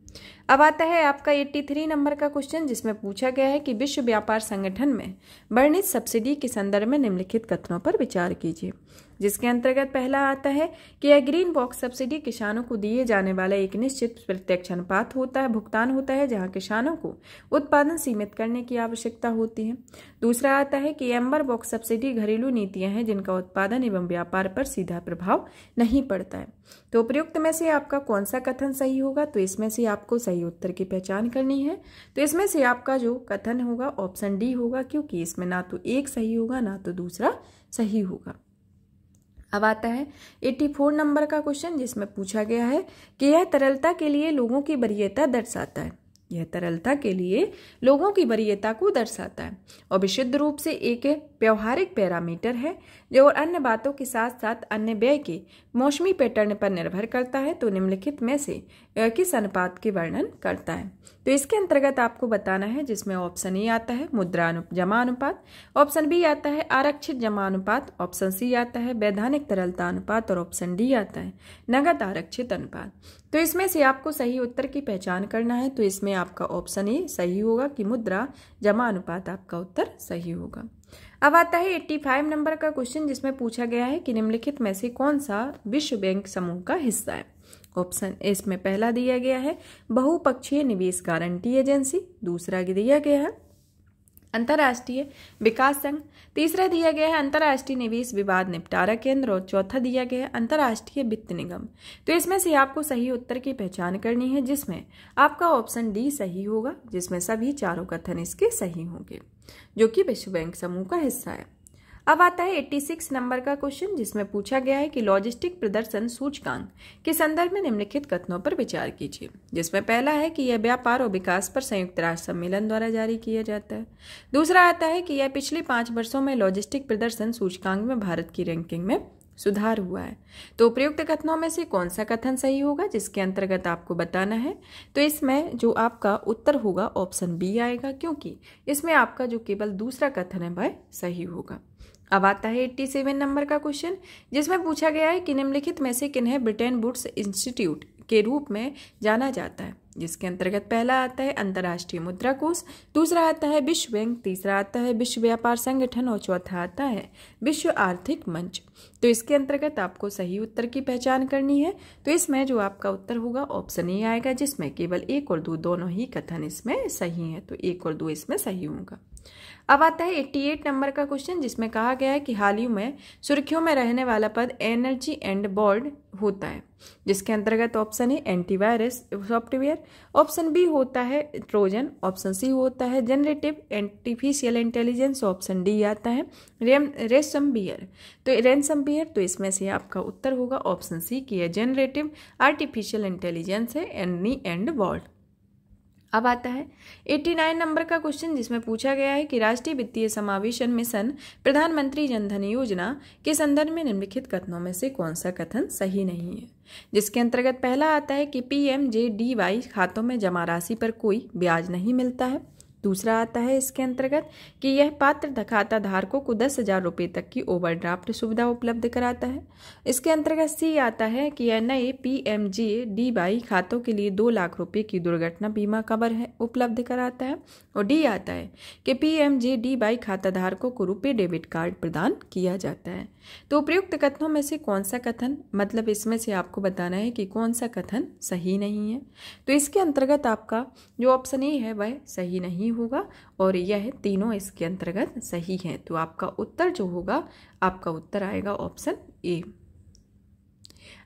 अब आता है आपका 83 नंबर का क्वेश्चन, जिसमें पूछा गया है कि विश्व व्यापार संगठन में वर्णित सब्सिडी के संदर्भ में निम्नलिखित कथनों पर विचार कीजिए, जिसके अंतर्गत पहला आता है कि यह ग्रीन बॉक्स सब्सिडी किसानों को दिए जाने वाला एक निश्चित प्रत्यक्ष अनुपात होता है, भुगतान होता है, जहां किसानों को उत्पादन सीमित करने की आवश्यकता होती है। दूसरा आता है कि एम्बर बॉक्स सब्सिडी घरेलू नीतियां हैं जिनका उत्पादन एवं व्यापार पर सीधा प्रभाव नहीं पड़ता है। तो उपयुक्त में से आपका कौन सा कथन सही होगा? तो इसमें से आपको सही उत्तर की पहचान करनी है। तो इसमें से आपका जो कथन होगा ऑप्शन डी होगा, क्योंकि इसमें ना तो एक सही होगा ना तो दूसरा सही होगा। अब आता है 84 नंबर का क्वेश्चन, जिसमें पूछा गया है कि यह तरलता के लिए लोगों की वरीयता दर्शाता है। यह तरलता के लिए लोगों की वरीयता को दर्शाता है और विशुद्ध रूप से एक व्यवहारिक पैरामीटर है जो अन्य बातों के साथ साथ अन्य व्यय के मौसमी पैटर्न पर निर्भर करता है। तो निम्नलिखित में से किस अनुपात के वर्णन करता है? तो इसके अंतर्गत आपको बताना है, जिसमें ऑप्शन ए आता है मुद्रा जमा अनुपात, ऑप्शन बी आता है आरक्षित जमा अनुपात, ऑप्शन सी आता है वैधानिक तरलता अनुपात और ऑप्शन डी आता है नगद आरक्षित अनुपात। तो इसमें से आपको सही उत्तर की पहचान करना है। तो इसमें आपका ऑप्शन ए सही होगा कि मुद्रा जमा अनुपात आपका उत्तर सही होगा। अब आता है 85 नंबर का क्वेश्चन, जिसमें पूछा गया है कि निम्नलिखित में से कौन सा विश्व बैंक समूह का हिस्सा है। ऑप्शन इसमें पहला दिया गया है बहुपक्षीय निवेश गारंटी एजेंसी, दूसरा दिया गया है अंतर्राष्ट्रीय विकास संघ, तीसरा दिया गया है अंतर्राष्ट्रीय निवेश विवाद निपटारा केंद्र और चौथा दिया गया है अंतर्राष्ट्रीय वित्त निगम। तो इसमें से आपको सही उत्तर की पहचान करनी है, जिसमें आपका ऑप्शन डी सही होगा, जिसमें सभी चारों कथन इसके सही होंगे, जो कि विश्व बैंक समूह का हिस्सा है। अब आता है 86 नंबर का क्वेश्चन, जिसमें पूछा गया है कि लॉजिस्टिक प्रदर्शन सूचकांक के संदर्भ में निम्नलिखित कथनों पर विचार कीजिए, जिसमें पहला है कि यह व्यापार और विकास पर संयुक्त राष्ट्र सम्मेलन द्वारा जारी किया जाता है। दूसरा आता है कि यह पिछले 5 वर्षों में लॉजिस्टिक प्रदर्शन सूचकांक में भारत की रैंकिंग में सुधार हुआ है। तो उपयुक्त कथनों में से कौन सा कथन सही होगा, जिसके अंतर्गत आपको बताना है। तो इसमें जो आपका उत्तर होगा ऑप्शन बी आएगा, क्योंकि इसमें आपका जो केवल दूसरा कथन है वह सही होगा। अब आता है 87 नंबर का क्वेश्चन, जिसमें पूछा गया है कि निम्नलिखित में से किन्हें ब्रिटेन वुड्स इंस्टीट्यूट के रूप में जाना जाता है, जिसके अंतर्गत पहला आता है अंतर्राष्ट्रीय मुद्रा कोष, दूसरा आता है विश्व बैंक, तीसरा आता है विश्व व्यापार संगठन और चौथा आता है विश्व आर्थिक मंच। तो इसके अंतर्गत आपको सही उत्तर की पहचान करनी है। तो इसमें जो आपका उत्तर होगा ऑप्शन ए आएगा, जिसमें केवल 1 और 2 दोनों ही कथन इसमें सही है। तो 1 और 2 इसमें सही होगा। अब आता है 88 नंबर का क्वेश्चन, जिसमें कहा गया है कि हाल ही में सुर्खियों में रहने वाला पद एनर्जी एंड बोर्ड होता है, जिसके अंतर्गत ऑप्शन है एंटीवायरस सॉफ्टवेयर, ऑप्शन बी होता है ट्रोजन, ऑप्शन सी होता है generative artificial intelligence, option D आता है रेनसमवेयर। तो रेनसमवेयर, तो इसमें से आपका उत्तर होगा ऑप्शन सी की है जनरेटिव आर्टिफिशियल इंटेलिजेंस है एनी एंड बोर्ड। अब आता है 89 नंबर का क्वेश्चन, जिसमें पूछा गया है कि राष्ट्रीय वित्तीय समावेशन मिशन प्रधानमंत्री जनधन योजना के संदर्भ में निम्नलिखित कथनों में से कौन सा कथन सही नहीं है, जिसके अंतर्गत पहला आता है कि PMJDY खातों में जमा राशि पर कोई ब्याज नहीं मिलता है, दूसरा आता है इसके अंतर्गत कि यह पात्र खाता धारकों को 10,000 रुपये तक की ओवरड्राफ्ट सुविधा उपलब्ध कराता है। इसके अंतर्गत सी आता है कि यह नए PMJDY खातों के लिए 2 लाख रुपये की दुर्घटना बीमा कवर है उपलब्ध कराता है। और डी आता है कि PMJDY खाता धारकों को रुपये डेबिट कार्ड प्रदान किया जाता है। तो उपयुक्त कथनों में से कौन सा कथन, मतलब इसमें से आपको बताना है कि कौन सा कथन सही नहीं है। तो इसके अंतर्गत आपका जो ऑप्शन ए है वह सही नहीं होगा और यह तीनों इसके अंतर्गत सही हैं। तो आपका उत्तर जो होगा, आपका उत्तर आएगा ऑप्शन ए।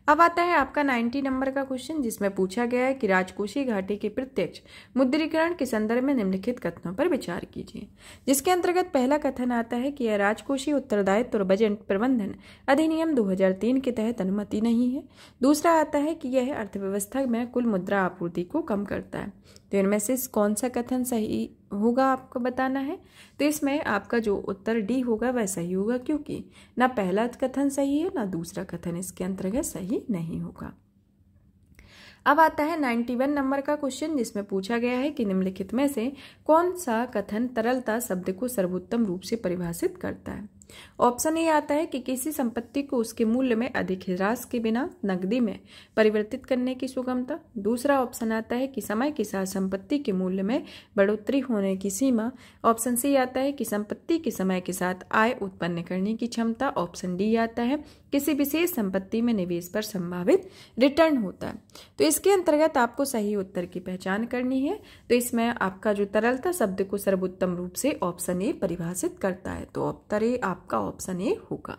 अब आता है आपका 90 नंबर का क्वेश्चन, जिसमें पूछा गया है कि राजकोषीय घाटे के प्रत्यक्ष मुद्रीकरण के संदर्भ में निम्नलिखित कथनों पर विचार कीजिए। जिसके अंतर्गत पहला कथन आता है कि यह राजकोषीय उत्तरदायित्व और बजट प्रबंधन अधिनियम 2003 के तहत अनुमति नहीं है। दूसरा आता है कि यह अर्थव्यवस्था में कुल मुद्रा आपूर्ति को कम करता है। तो इनमें से कौन सा कथन सही होगा आपको बताना है। तो इसमें आपका जो उत्तर डी होगा वह सही होगा, क्योंकि ना पहला कथन सही है ना दूसरा कथन इसके अंतर्गत सही नहीं होगा। अब आता है 91 नंबर का क्वेश्चन, जिसमें पूछा गया है कि निम्नलिखित में से कौन सा कथन तरलता शब्द को सर्वोत्तम रूप से परिभाषित करता है। ऑप्शन ए आता है कि किसी संपत्ति को उसके मूल्य में अधिक ह्रास के बिना नकदी में परिवर्तित करने की सुगमता। दूसरा ऑप्शन आता है कि समय के साथ संपत्ति के मूल्य में बढ़ोतरी होने की सीमा। ऑप्शन सी आता है कि संपत्ति के समय के साथ आय उत्पन्न करने की क्षमता। ऑप्शन डी आता है किसी विशेष संपत्ति में निवेश पर संभावित रिटर्न होता है। तो इसके अंतर्गत आपको सही उत्तर की पहचान करनी है। तो इसमें आपका जो तरलता शब्द को सर्वोत्तम रूप से ऑप्शन ए परिभाषित करता है। तो उत्तर ए आपका ऑप्शन ए होगा।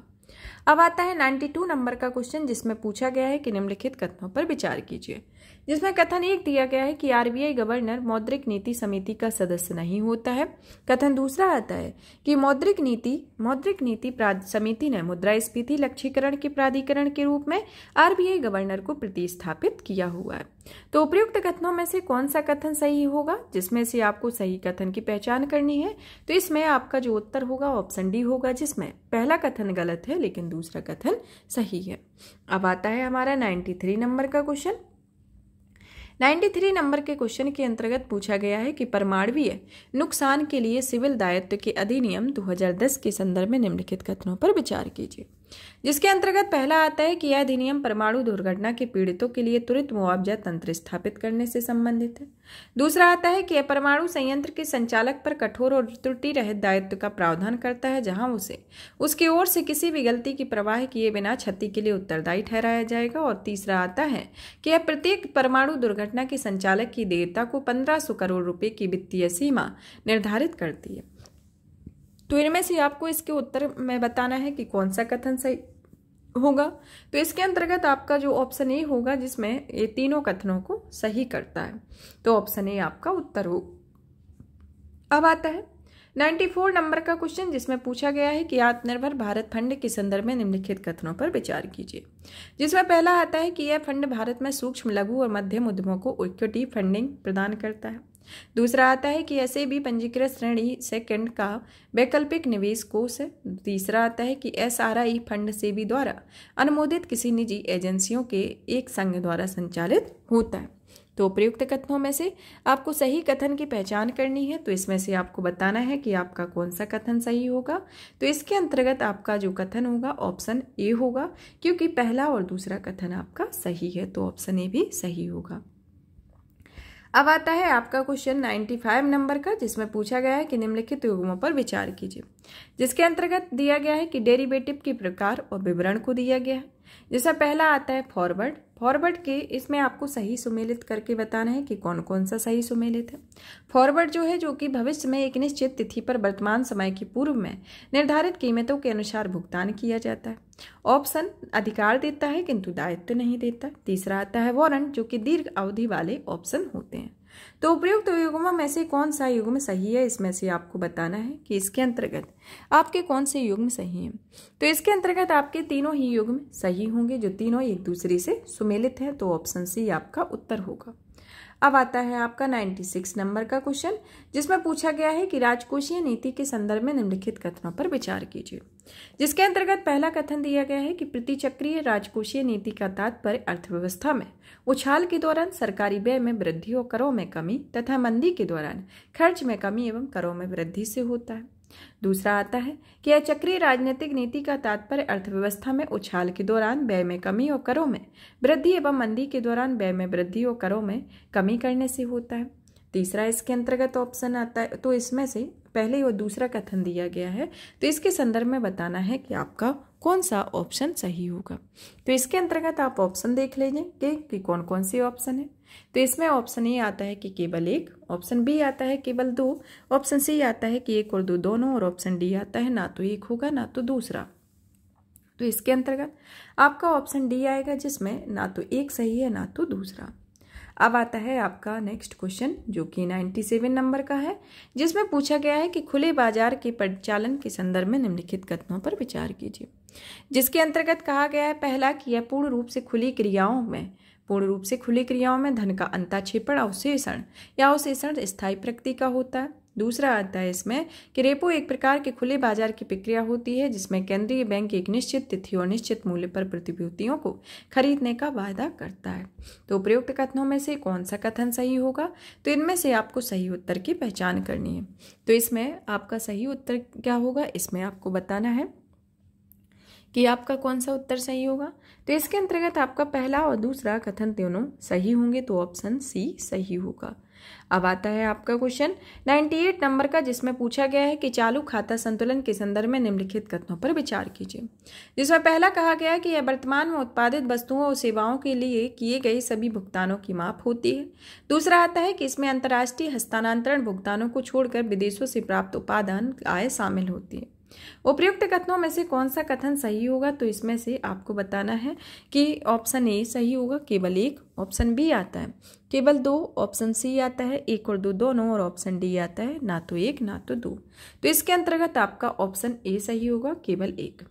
अब आता है 92 नंबर का क्वेश्चन, जिसमें पूछा गया है कि निम्नलिखित कथनों पर विचार कीजिए। जिसमें कथन एक दिया गया है कि RBI गवर्नर मौद्रिक नीति समिति का सदस्य नहीं होता है। कथन दूसरा आता है कि मौद्रिक नीति समिति ने मुद्रास्फीति लक्ष्यीकरण के प्राधिकरण के रूप में RBI गवर्नर को प्रतिस्थापित किया हुआ है। तो उपयुक्त कथनों में से कौन सा कथन सही होगा, जिसमें से आपको सही कथन की पहचान करनी है। तो इसमें आपका जो उत्तर होगा ऑप्शन डी होगा, जिसमें पहला कथन गलत है लेकिन दूसरा कथन सही है। अब आता है हमारा 93 नंबर का क्वेश्चन। 93 नंबर के क्वेश्चन के अंतर्गत पूछा गया है कि परमाणुवीय नुकसान के लिए सिविल दायित्व के अधिनियम 2010 के संदर्भ में निम्नलिखित कथनों पर विचार कीजिए। जिसके अंतर्गत पहला आता है कि यह अधिनियम परमाणु दुर्घटना के पीड़ितों के लिए त्वरित मुआवजा तंत्र स्थापित करने से संबंधित है। दूसरा आता है कि यह परमाणु संयंत्र के संचालक पर कठोर और त्रुटि रहित दायित्व का प्रावधान करता है, जहां उसे उसकी ओर से किसी भी गलती की परवाह किए बिना क्षति के लिए उत्तरदायी ठहराया जाएगा। और तीसरा आता है कि यह प्रत्येक परमाणु दुर्घटना के संचालक की देयता को 1500 करोड़ रुपए की वित्तीय सीमा निर्धारित करती है। तो इनमें से आपको इसके उत्तर में बताना है कि कौन सा कथन सही होगा। तो इसके अंतर्गत आपका जो ऑप्शन ए होगा, जिसमें ये तीनों कथनों को सही करता है। तो ऑप्शन ए आपका उत्तर हो। अब आता है 94 नंबर का क्वेश्चन, जिसमें पूछा गया है कि आत्मनिर्भर भारत फंड के संदर्भ में निम्नलिखित कथनों पर विचार कीजिए। जिसमें पहला आता है कि यह फंड भारत में सूक्ष्म, लघु और मध्यम उद्यमों को इक्विटी फंडिंग प्रदान करता है। दूसरा आता है कि ऐसे भी पंजीकृत श्रेणी सेकंड का वैकल्पिक निवेश कोष है। तीसरा आता है कि SRI फंड सेबी द्वारा अनुमोदित किसी निजी एजेंसियों के एक संघ द्वारा संचालित होता है। तो प्रयुक्त कथनों में से आपको सही कथन की पहचान करनी है। तो इसमें से आपको बताना है कि आपका कौन सा कथन सही होगा। तो इसके अंतर्गत आपका जो कथन होगा ऑप्शन ए होगा, क्योंकि पहला और दूसरा कथन आपका सही है। तो ऑप्शन ए भी सही होगा। अब आता है आपका क्वेश्चन 95 नंबर का, जिसमें पूछा गया है कि निम्नलिखित युग्मों पर विचार कीजिए। जिसके अंतर्गत दिया गया है कि डेरिवेटिव के प्रकार और विवरण को दिया गया है। जैसा पहला आता है फॉरवर्ड के इसमें आपको सही सुमेलित करके बताना है कि कौन कौन सा सही सुमेलित है। फॉरवर्ड जो है, जो कि भविष्य में एक निश्चित तिथि पर वर्तमान समय की पूर्व में निर्धारित कीमतों के अनुसार भुगतान किया जाता है। ऑप्शन अधिकार देता है किंतु दायित्व नहीं देता। तीसरा आता है वारंट, जो कि दीर्घ अवधि वाले ऑप्शन होते हैं। तो उपयुक्त युग्मों में से कौन सा युग्म सही है, इसमें से आपको बताना है कि इसके अंतर्गत आपके कौन से युग्म सही हैं। तो इसके अंतर्गत आपके तीनों ही युग्म सही होंगे, जो तीनों एक दूसरे से सुमेलित हैं। तो ऑप्शन सी आपका उत्तर होगा। अब आता है आपका 96 नंबर का क्वेश्चन, जिसमें पूछा गया है कि राजकोषीय नीति के संदर्भ में निम्नलिखित कथनों पर विचार कीजिए। जिसके अंतर्गत पहला कथन दिया गया है कि प्रतिचक्रीय राजकोषीय नीति का तात्पर्य अर्थव्यवस्था में उछाल के दौरान सरकारी व्यय में वृद्धि और करों में कमी तथा मंदी के दौरान खर्च में कमी एवं करों में वृद्धि से होता है। दूसरा आता है कि यह चक्रीय राजनीतिक नीति का तात्पर्य अर्थव्यवस्था में उछाल के दौरान व्यय में कमी और करों में वृद्धि एवं मंदी के दौरान व्यय में वृद्धि और करों में कमी करने से होता है। तीसरा इसके अंतर्गत ऑप्शन आता है, तो इसमें से पहले और दूसरा कथन दिया गया है, तो इसके संदर्भ में बताना है कि आपका कौन सा ऑप्शन सही होगा। तो इसके अंतर्गत आप ऑप्शन देख लीजिए कि कौन कौन से ऑप्शन है। तो इसमें ऑप्शन ए आता है कि केवल एक, ऑप्शन बी आता है केवल दो, ऑप्शन सी आता है कि एक और दो दोनों, और ऑप्शन डी आता है ना तो एक होगा ना तो दूसरा। तो इसके अंतर्गत आपका ऑप्शन डी आएगा, जिसमें ना तो एक सही है ना तो दूसरा। अब आता है आपका नेक्स्ट क्वेश्चन, जो कि 97 नंबर का है, जिसमें पूछा गया है कि खुले बाजार के परिचालन के संदर्भ में निम्नलिखित कथनों पर विचार कीजिए। जिसके अंतर्गत कहा गया है पहला कि यह पूर्ण रूप से खुली क्रियाओं में धन का अंताक्षेपण अवशेषण या अवशेषण स्थायी प्रकृति का होता है। दूसरा आता है इसमें कि रेपो एक प्रकार के खुले बाजार की प्रक्रिया होती है, जिसमें केंद्रीय बैंक एक निश्चित तिथि और निश्चित मूल्य पर प्रतिभूतियों को खरीदने का वायदा करता है। तो उपयुक्त कथनों में से कौन सा कथन सही होगा, तो इनमें से आपको सही उत्तर की पहचान करनी है। तो इसमें आपका सही उत्तर क्या होगा, इसमें आपको बताना है कि आपका कौन सा उत्तर सही होगा। तो इसके अंतर्गत आपका पहला और दूसरा कथन दोनों सही होंगे, तो ऑप्शन सी सही होगा। अब आता है आपका क्वेश्चन 98 नंबर का, जिसमें पूछा गया है कि चालू खाता संतुलन के संदर्भ में निम्नलिखित कथनों पर विचार कीजिए। जिसमें पहला कहा गया है कि यह वर्तमान में उत्पादित वस्तुओं और सेवाओं के लिए किए गए सभी भुगतानों की माप होती है। दूसरा आता है कि इसमें अंतर्राष्ट्रीय हस्तांतरण भुगतानों को छोड़कर विदेशों से प्राप्त उत्पादन आय शामिल होती है। उपयुक्त कथनों में से कौन सा कथन सही होगा, तो इसमें से आपको बताना है कि ऑप्शन ए सही होगा, केवल एक, ऑप्शन बी आता है केवल दो, ऑप्शन सी आता है एक और दो दोनों, और ऑप्शन डी आता है ना तो एक ना तो दो। तो इसके अंतर्गत आपका ऑप्शन ए सही होगा, केवल एक।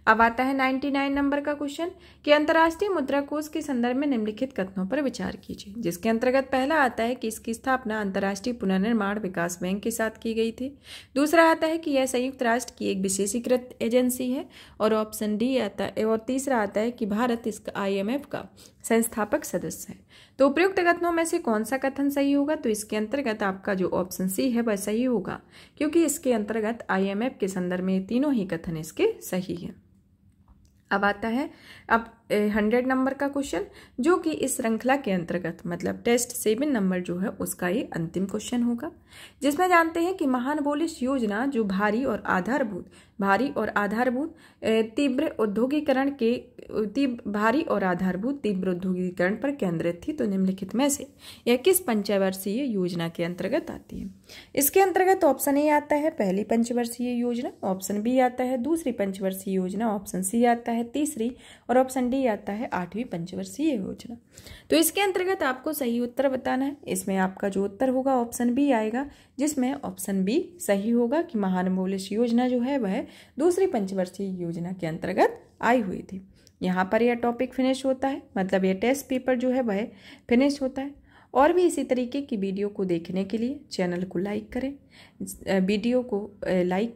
अब आता है 99 नंबर का क्वेश्चन कि अंतर्राष्ट्रीय मुद्रा कोष के संदर्भ में निम्नलिखित कथनों पर विचार कीजिए। जिसके अंतर्गत पहला आता है कि इसकी स्थापना अंतर्राष्ट्रीय पुनर्निर्माण विकास बैंक के साथ की गई थी। दूसरा आता है कि यह संयुक्त राष्ट्र की एक विशेषीकृत एजेंसी है, और ऑप्शन डी आता है, और तीसरा आता है कि भारत इसका IMF का संस्थापक सदस्य है। तो उपयुक्त कथनों में से कौन सा कथन सही होगा, तो इसके अंतर्गत आपका जो ऑप्शन सी है वह सही होगा, क्योंकि इसके अंतर्गत IMF के संदर्भ में तीनों ही कथन इसके सही है। अब आता है 100 नंबर का क्वेश्चन, जो कि इस श्रृंखला के अंतर्गत मतलब टेस्ट 7 नंबर जो है उसका ये अंतिम क्वेश्चन होगा। जिसमें जानते हैं कि महानबोलिश योजना जो भारी और आधारभूत तीव्र उद्योगीकरण पर केंद्रित थी, तो निम्नलिखित में से यह किस पंचवर्षीय योजना के अंतर्गत आती है। इसके अंतर्गत ऑप्शन ए आता है पहली पंचवर्षीय योजना, ऑप्शन बी आता है दूसरी पंचवर्षीय योजना, ऑप्शन सी आता है तीसरी, और ऑप्शन डी आता है 8वीं पंचवर्षीय योजना। तो इसके अंतर्गत आपको सही उत्तर बताना है। इसमें आपका जो उत्तर होगा ऑप्शन बी आएगा, जिसमें ऑप्शन बी सही होगा कि महानबोलिश योजना जो है वह दूसरी पंचवर्षीय योजना के अंतर्गत आई हुई थी। यहाँ पर यह टॉपिक फिनिश होता है, मतलब यह टेस्ट पेपर जो है वह फिनिश होता है। और भी इसी तरीके की वीडियो को देखने के लिए चैनल को लाइक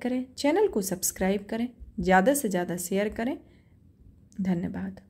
करें, चैनल को सब्सक्राइब करें, ज़्यादा से ज़्यादा शेयर करें। धन्यवाद।